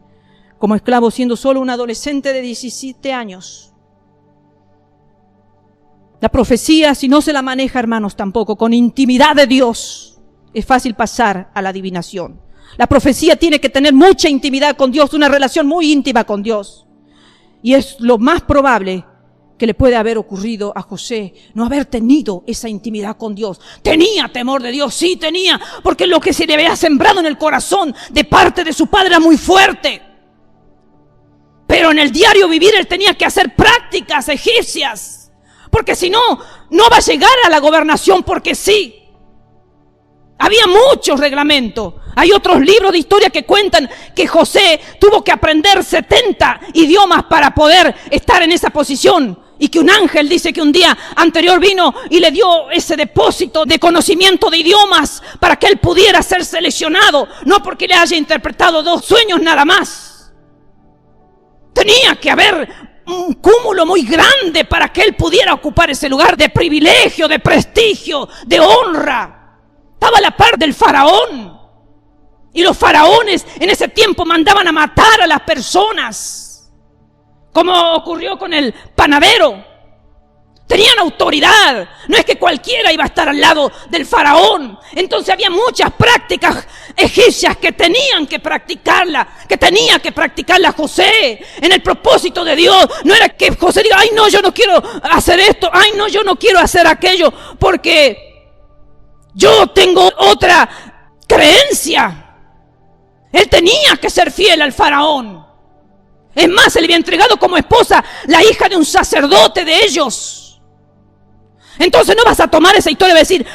como esclavo, siendo solo un adolescente de 17 años. La profecía, si no se la maneja, hermanos, tampoco con intimidad de Dios, es fácil pasar a la adivinación. La profecía tiene que tener mucha intimidad con Dios, una relación muy íntima con Dios. Y es lo más probable que le puede haber ocurrido a José, no haber tenido esa intimidad con Dios. Tenía temor de Dios, sí tenía, porque lo que se le había sembrado en el corazón de parte de su padre era muy fuerte. Pero en el diario vivir él tenía que hacer prácticas egipcias, porque si no, no va a llegar a la gobernación porque sí. Había muchos reglamentos. Hay otros libros de historia que cuentan que José tuvo que aprender 70 idiomas para poder estar en esa posición. Y que un ángel dice que un día anterior vino y le dio ese depósito de conocimiento de idiomas para que él pudiera ser seleccionado. No porque le haya interpretado 2 sueños nada más. Tenía que haber un cúmulo muy grande para que él pudiera ocupar ese lugar de privilegio, de prestigio, de honra. Estaba a la par del faraón. Y los faraones en ese tiempo mandaban a matar a las personas, como ocurrió con el panadero. Tenían autoridad. No es que cualquiera iba a estar al lado del faraón. Entonces había muchas prácticas egipcias que tenían que practicarla, que tenía que practicarla José en el propósito de Dios. No era que José diga, ay no, yo no quiero hacer esto, ay no, yo no quiero hacer aquello, porque yo tengo otra creencia. Él tenía que ser fiel al faraón. Es más, se le había entregado como esposa la hija de un sacerdote de ellos. Entonces no vas a tomar esa historia y decir,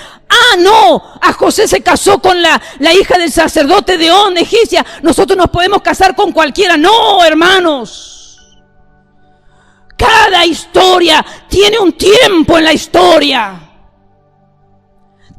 no, a José se casó con la hija del sacerdote de On, egipcia, nosotros nos podemos casar con cualquiera. No, hermanos. Cada historia tiene un tiempo en la historia.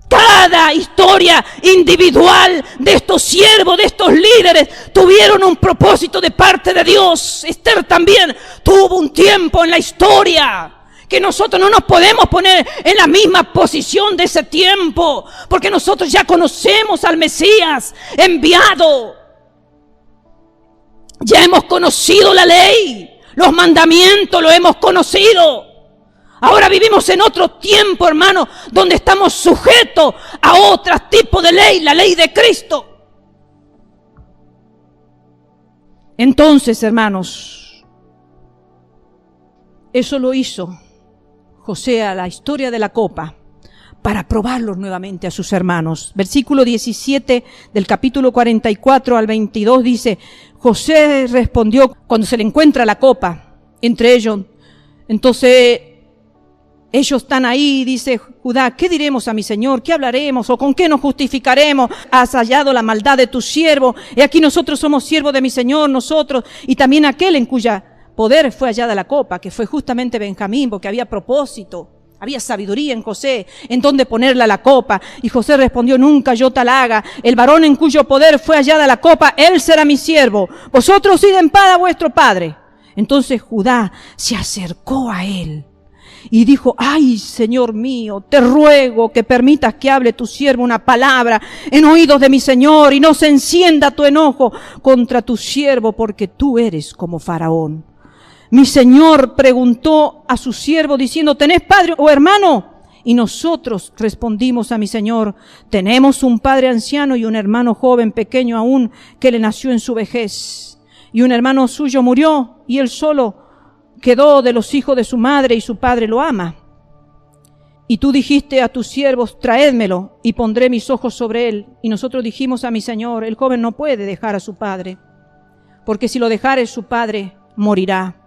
Cada historia individual de estos siervos, de estos líderes, tuvieron un propósito de parte de Dios. Esther también tuvo un tiempo en la historia que nosotros no nos podemos poner en la misma posición de ese tiempo, porque nosotros ya conocemos al Mesías enviado. Ya hemos conocido la ley, los mandamientos los hemos conocido. Ahora vivimos en otro tiempo, hermano, donde estamos sujetos a otro tipo de ley, la ley de Cristo. Entonces, hermanos, eso lo hizo José a la historia de la copa para probarlos nuevamente a sus hermanos. Versículo 17 del capítulo 44 al 22 dice, José respondió cuando se le encuentra la copa. entre ellos. Entonces ellos están ahí, dice Judá, ¿qué diremos a mi señor? ¿Qué hablaremos? ¿O con qué nos justificaremos? Has hallado la maldad de tu siervo. Y aquí nosotros somos siervos de mi señor, nosotros, y también aquel en cuya poder fue hallada la copa, que fue justamente Benjamín, porque había propósito, había sabiduría en José, en dónde ponerla la copa. Y José respondió, nunca yo tal haga. El varón en cuyo poder fue hallada la copa, él será mi siervo. Vosotros id en paz a vuestro padre. Entonces Judá se acercó a él y dijo, ay, Señor mío, te ruego que permitas que hable tu siervo una palabra en oídos de mi Señor y no se encienda tu enojo contra tu siervo, porque tú eres como Faraón. Mi Señor preguntó a su siervo diciendo, ¿tenés padre o hermano? Y nosotros respondimos a mi Señor, tenemos un padre anciano y un hermano joven, pequeño aún, que le nació en su vejez. Y un hermano suyo murió y él solo quedó de los hijos de su madre y su padre lo ama. Y tú dijiste a tus siervos, traédmelo y pondré mis ojos sobre él. Y nosotros dijimos a mi Señor, el joven no puede dejar a su padre, porque si lo dejare su padre morirá.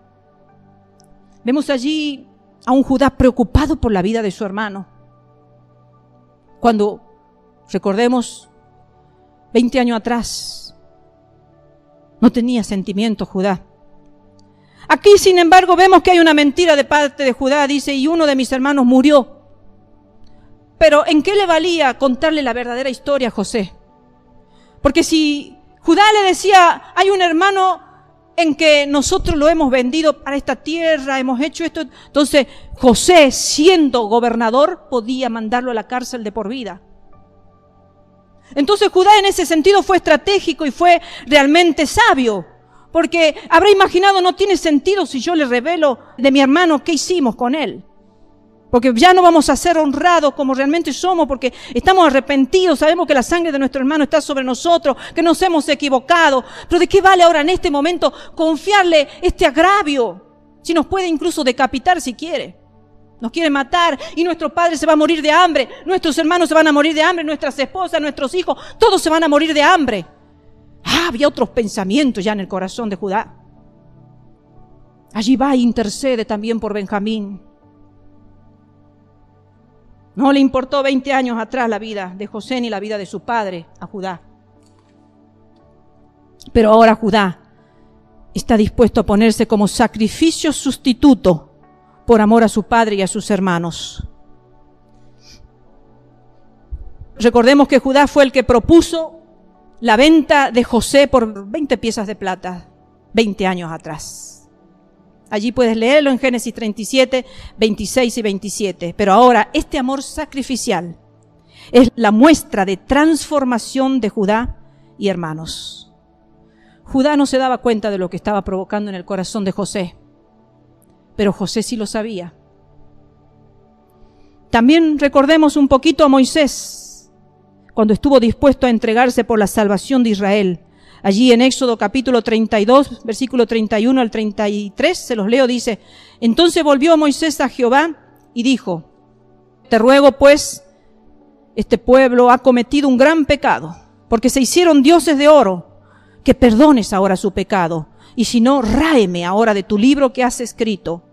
Vemos allí a un Judá preocupado por la vida de su hermano. Cuando, recordemos, 20 años atrás, no tenía sentimiento Judá. Aquí, sin embargo, vemos que hay una mentira de parte de Judá. Dice, y uno de mis hermanos murió. Pero ¿en qué le valía contarle la verdadera historia a José? Porque si Judá le decía, hay un hermano en que nosotros lo hemos vendido para esta tierra, hemos hecho esto, entonces José, siendo gobernador, podía mandarlo a la cárcel de por vida. Entonces Judá en ese sentido fue estratégico y fue realmente sabio. Porque habrá imaginado, no tiene sentido si yo le revelo de mi hermano qué hicimos con él. Porque ya no vamos a ser honrados como realmente somos, porque estamos arrepentidos, sabemos que la sangre de nuestro hermano está sobre nosotros, que nos hemos equivocado. Pero ¿de qué vale ahora en este momento confiarle este agravio? Si nos puede incluso decapitar si quiere. Nos quiere matar y nuestro padre se va a morir de hambre, nuestros hermanos se van a morir de hambre, nuestras esposas, nuestros hijos, todos se van a morir de hambre. Había otros pensamientos ya en el corazón de Judá. Allí va e intercede también por Benjamín. No le importó 20 años atrás la vida de José ni la vida de su padre a Judá. Pero ahora Judá está dispuesto a ponerse como sacrificio sustituto por amor a su padre y a sus hermanos. Recordemos que Judá fue el que propuso la venta de José por 20 piezas de plata, 20 años atrás. Allí puedes leerlo en Génesis 37, 26 y 27. Pero ahora, este amor sacrificial es la muestra de transformación de Judá y hermanos. Judá no se daba cuenta de lo que estaba provocando en el corazón de José, pero José sí lo sabía. También recordemos un poquito a Moisés, cuando estuvo dispuesto a entregarse por la salvación de Israel. Allí en Éxodo capítulo 32, versículo 31 al 33, se los leo, dice, entonces volvió Moisés a Jehová y dijo, te ruego pues, este pueblo ha cometido un gran pecado, porque se hicieron dioses de oro, que perdones ahora su pecado, y si no, ráeme ahora de tu libro que has escrito.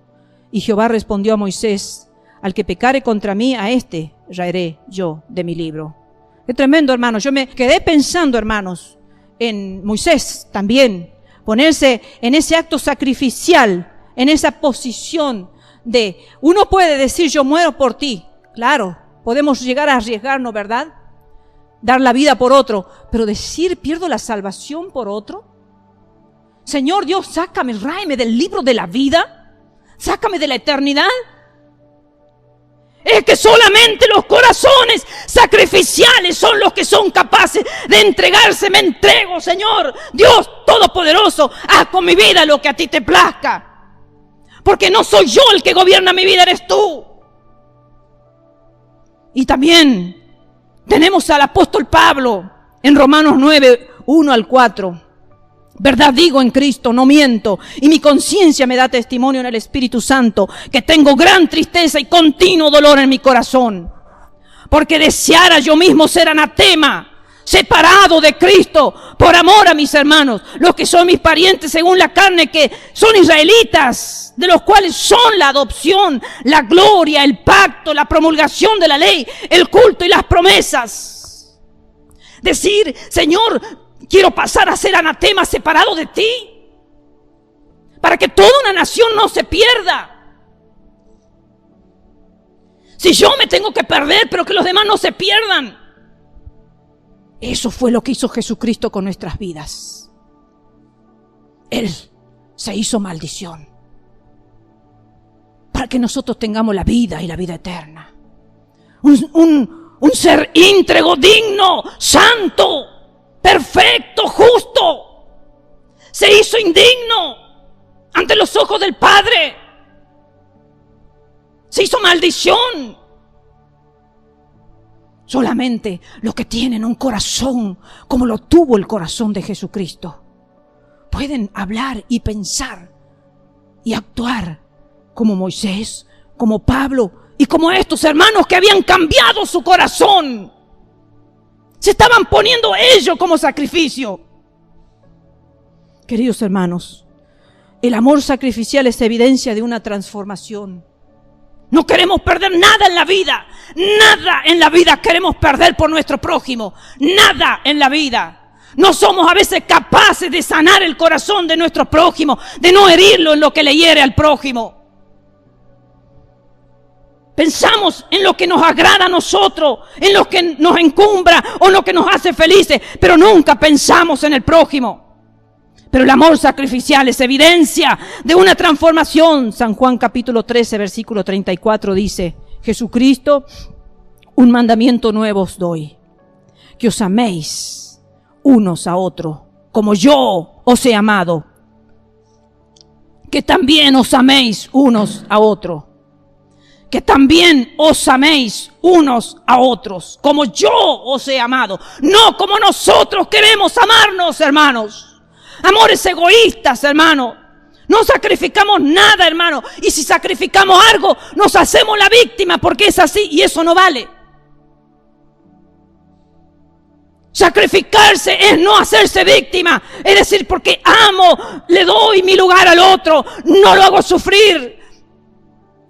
Y Jehová respondió a Moisés, al que pecare contra mí, a este raeré yo de mi libro. Es tremendo, hermanos. Yo me quedé pensando, hermanos, en Moisés también, ponerse en ese acto sacrificial, en esa posición de, uno puede decir yo muero por ti, claro, podemos llegar a arriesgarnos, ¿verdad? Dar la vida por otro, pero decir pierdo la salvación por otro. Señor Dios, sácame, ráeme del libro de la vida, sácame de la eternidad. Es que solamente los corazones sacrificiales son los que son capaces de entregarse. Me entrego, Señor, Dios Todopoderoso, haz con mi vida lo que a ti te plazca. Porque no soy yo el que gobierna mi vida, eres tú. Y también tenemos al apóstol Pablo en Romanos 9, 1 al 4. Verdad digo en Cristo, no miento, y mi conciencia me da testimonio en el Espíritu Santo, que tengo gran tristeza y continuo dolor en mi corazón, porque deseara yo mismo ser anatema, separado de Cristo por amor a mis hermanos, los que son mis parientes según la carne, que son israelitas, de los cuales son la adopción, la gloria, el pacto, la promulgación de la ley, el culto y las promesas. Decir, Señor, quiero pasar a ser anatema, separado de ti, para que toda una nación no se pierda. Si yo me tengo que perder, pero que los demás no se pierdan. Eso fue lo que hizo Jesucristo con nuestras vidas. Él se hizo maldición para que nosotros tengamos la vida y la vida eterna. Un ser íntegro, digno, santo, perfecto, justo. Se hizo indigno ante los ojos del Padre. Se hizo maldición. Solamente los que tienen un corazón como lo tuvo el corazón de Jesucristo pueden hablar y pensar y actuar como Moisés, como Pablo y como estos hermanos que habían cambiado su corazón. Se estaban poniendo ellos como sacrificio. Queridos hermanos, el amor sacrificial es evidencia de una transformación. No queremos perder nada en la vida. Nada en la vida queremos perder por nuestro prójimo. Nada en la vida. No somos a veces capaces de sanar el corazón de nuestro prójimo, de no herirlo en lo que le hiere al prójimo. Pensamos en lo que nos agrada a nosotros, en lo que nos encumbra o lo que nos hace felices, pero nunca pensamos en el prójimo. Pero el amor sacrificial es evidencia de una transformación. San Juan capítulo 13, versículo 34 dice, Jesucristo, un mandamiento nuevo os doy, que os améis unos a otros, como yo os he amado, que también os améis unos a otros, que también os améis unos a otros, como yo os he amado, no como nosotros queremos amarnos, hermanos. Amores egoístas, hermano. No sacrificamos nada, hermano. Y si sacrificamos algo, nos hacemos la víctima porque es así y eso no vale. Sacrificarse es no hacerse víctima. Es decir, porque amo, le doy mi lugar al otro. No lo hago sufrir.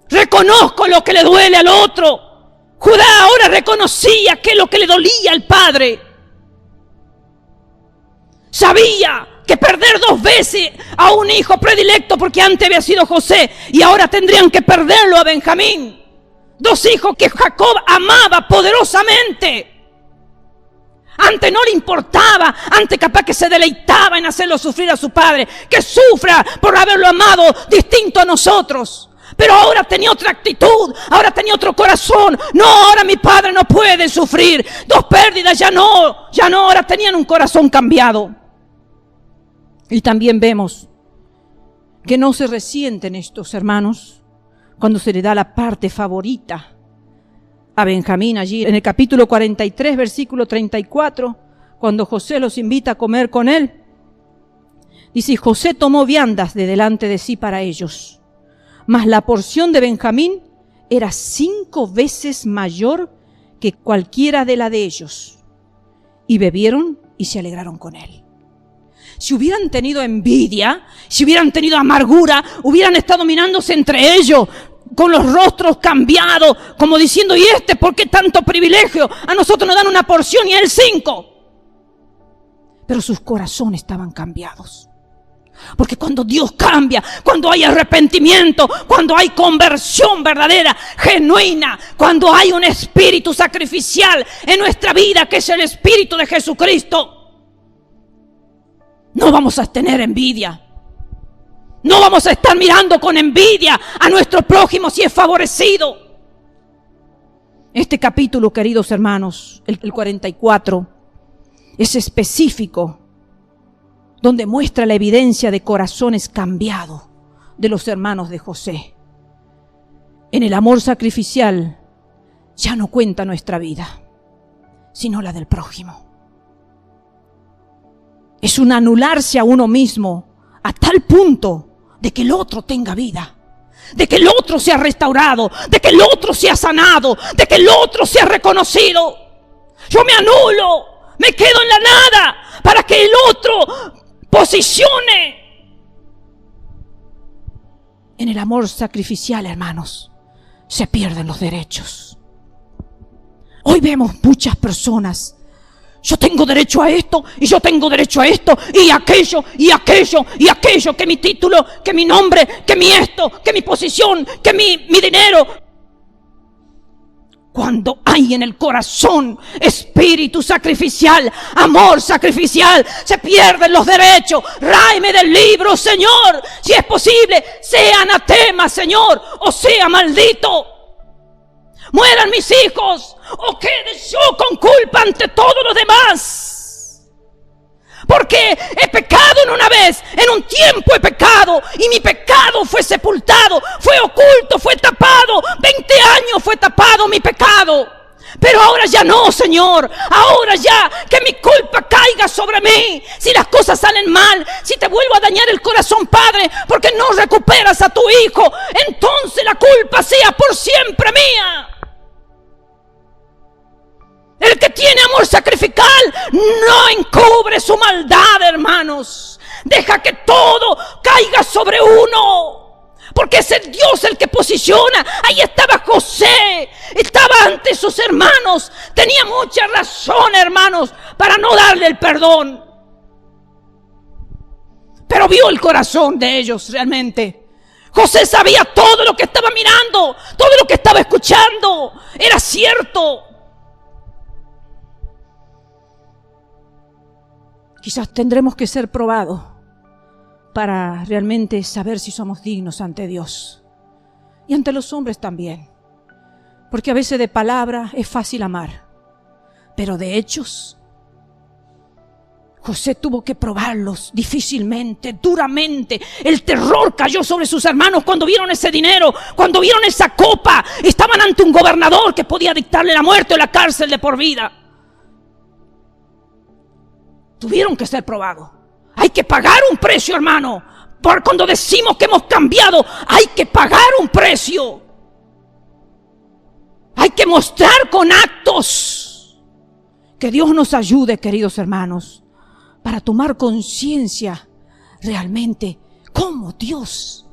Reconozco lo que le duele al otro. Judá ahora reconocía que es lo que le dolía al padre. Sabía que perder 2 veces a un hijo predilecto, porque antes había sido José y ahora tendrían que perderlo a Benjamín. 2 hijos que Jacob amaba poderosamente. Antes no le importaba, antes capaz que se deleitaba en hacerlo sufrir a su padre, que sufra por haberlo amado distinto a nosotros. Pero ahora tenía otra actitud, ahora tenía otro corazón. No, ahora mi padre no puede sufrir 2 pérdidas, ya no, ahora tenían un corazón cambiado. Y también vemos que no se resienten estos hermanos cuando se le da la parte favorita a Benjamín allí en el capítulo 43, versículo 34, cuando José los invita a comer con él. Dice, José tomó viandas de delante de sí para ellos, mas la porción de Benjamín era 5 veces mayor que cualquiera de la de ellos. Y bebieron y se alegraron con él. Si hubieran tenido envidia, si hubieran tenido amargura, hubieran estado mirándose entre ellos con los rostros cambiados, como diciendo, ¿y por qué tanto privilegio? A nosotros nos dan una porción y a él 5. Pero sus corazones estaban cambiados. Porque cuando Dios cambia, cuando hay arrepentimiento, cuando hay conversión verdadera, genuina, cuando hay un espíritu sacrificial en nuestra vida, que es el espíritu de Jesucristo, no vamos a tener envidia. No vamos a estar mirando con envidia a nuestro prójimo si es favorecido. Este capítulo, queridos hermanos, el 44, es específico, donde muestra la evidencia de corazones cambiados de los hermanos de José. En el amor sacrificial ya no cuenta nuestra vida, sino la del prójimo. Es un anularse a uno mismo a tal punto de que el otro tenga vida, de que el otro sea restaurado, de que el otro sea sanado, de que el otro sea reconocido. Yo me anulo Me quedo en la nada para que el otro posicione. En el amor sacrificial, hermanos, se pierden los derechos. Hoy vemos muchas personas. Yo tengo derecho a esto, y yo tengo derecho a esto, y aquello, y aquello, y aquello, que mi título, que mi nombre, que mi esto, que mi posición, que mi dinero. Cuando hay en el corazón espíritu sacrificial, amor sacrificial, se pierden los derechos. Ráeme del libro, Señor, si es posible, sea anatema, Señor, o sea maldito. Mueran mis hijos, o quede yo con culpa ante todos los demás. Porque he pecado en una vez, en un tiempo he pecado, y mi pecado fue sepultado, fue oculto, fue tapado. 20 años fue tapado mi pecado. Pero ahora ya no, Señor. Ahora ya que mi culpa caiga sobre mí. Si las cosas salen mal, si te vuelvo a dañar el corazón, Padre, porque no recuperas a tu hijo, entonces la culpa sea por siempre mía. El que tiene amor sacrificial no encubre su maldad, hermanos. Deja que todo caiga sobre uno, porque es el Dios el que posiciona. Ahí estaba José, estaba ante sus hermanos. Tenía mucha razón, hermanos, para no darle el perdón. Pero vio el corazón de ellos realmente. José sabía todo lo que estaba mirando, todo lo que estaba escuchando. Era cierto. Quizás tendremos que ser probados para realmente saber si somos dignos ante Dios y ante los hombres también. Porque a veces de palabra es fácil amar, pero de hechos, José tuvo que probarlos difícilmente, duramente. El terror cayó sobre sus hermanos cuando vieron ese dinero, cuando vieron esa copa. Estaban ante un gobernador que podía dictarle la muerte o la cárcel de por vida. Tuvieron que ser probados. Hay que pagar un precio, hermano. Por cuando decimos que hemos cambiado, hay que pagar un precio. Hay que mostrar con actos. Que Dios nos ayude, queridos hermanos, para tomar conciencia realmente cómo Dios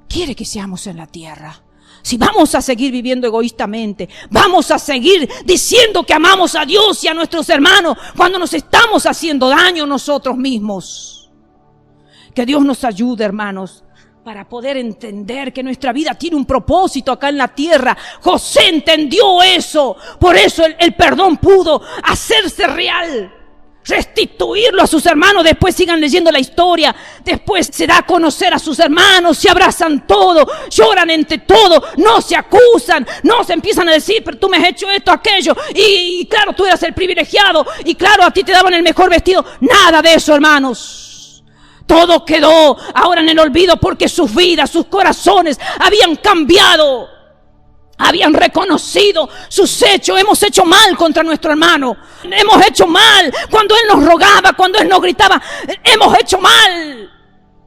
quiere que seamos en la tierra. Si vamos a seguir viviendo egoístamente, vamos a seguir diciendo que amamos a Dios y a nuestros hermanos cuando nos estamos haciendo daño nosotros mismos. Que Dios nos ayude, hermanos, para poder entender que nuestra vida tiene un propósito acá en la tierra. José entendió eso, por eso el perdón pudo hacerse real. Restituirlo a sus hermanos. Después sigan leyendo la historia. Después se da a conocer a sus hermanos. Se abrazan todo, lloran entre todo, no se acusan, no se empiezan a decir, pero tú me has hecho esto, aquello, y claro, tú eras el privilegiado, y claro, a ti te daban el mejor vestido. Nada de eso, hermanos. Todo quedó ahora en el olvido, porque sus vidas, sus corazones habían cambiado. Habían reconocido sus hechos. Hemos hecho mal contra nuestro hermano. Hemos hecho mal cuando él nos rogaba, cuando él nos gritaba. Hemos hecho mal.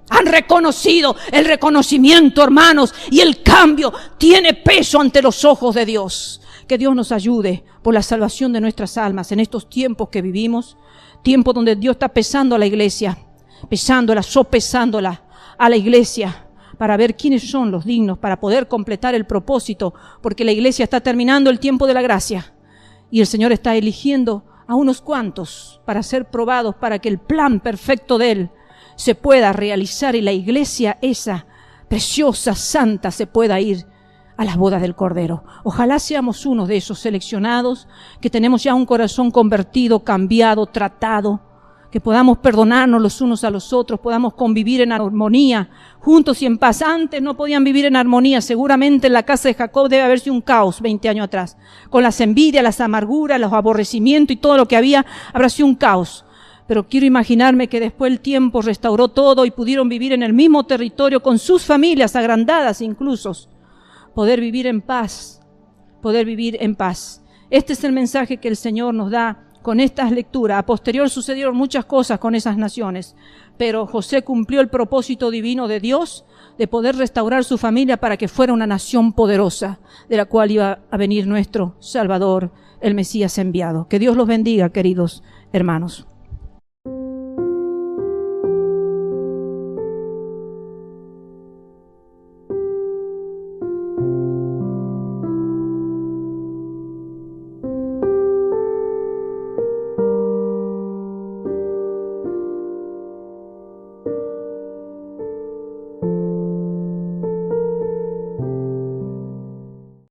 Han reconocido. El reconocimiento, hermanos, y el cambio tiene peso ante los ojos de Dios. Que Dios nos ayude por la salvación de nuestras almas en estos tiempos que vivimos. Tiempos donde Dios está pesando a la iglesia. Pesándola, sopesándola a la iglesia. Para ver quiénes son los dignos, para poder completar el propósito, porque la iglesia está terminando el tiempo de la gracia y el Señor está eligiendo a unos cuantos para ser probados, para que el plan perfecto de Él se pueda realizar y la iglesia esa preciosa, santa, se pueda ir a las bodas del Cordero. Ojalá seamos unos de esos seleccionados, que tenemos ya un corazón convertido, cambiado, tratado, que podamos perdonarnos los unos a los otros, podamos convivir en armonía, juntos y en paz. Antes no podían vivir en armonía, seguramente en la casa de Jacob debe haber sido un caos 20 años atrás. Con las envidias, las amarguras, los aborrecimientos y todo lo que había, habrá sido un caos. Pero quiero imaginarme que después el tiempo restauró todo y pudieron vivir en el mismo territorio con sus familias agrandadas incluso. Poder vivir en paz, poder vivir en paz. Este es el mensaje que el Señor nos da con estas lecturas. A posterior sucedieron muchas cosas con esas naciones, pero José cumplió el propósito divino de Dios de poder restaurar su familia para que fuera una nación poderosa, de la cual iba a venir nuestro Salvador, el Mesías enviado. Que Dios los bendiga, queridos hermanos.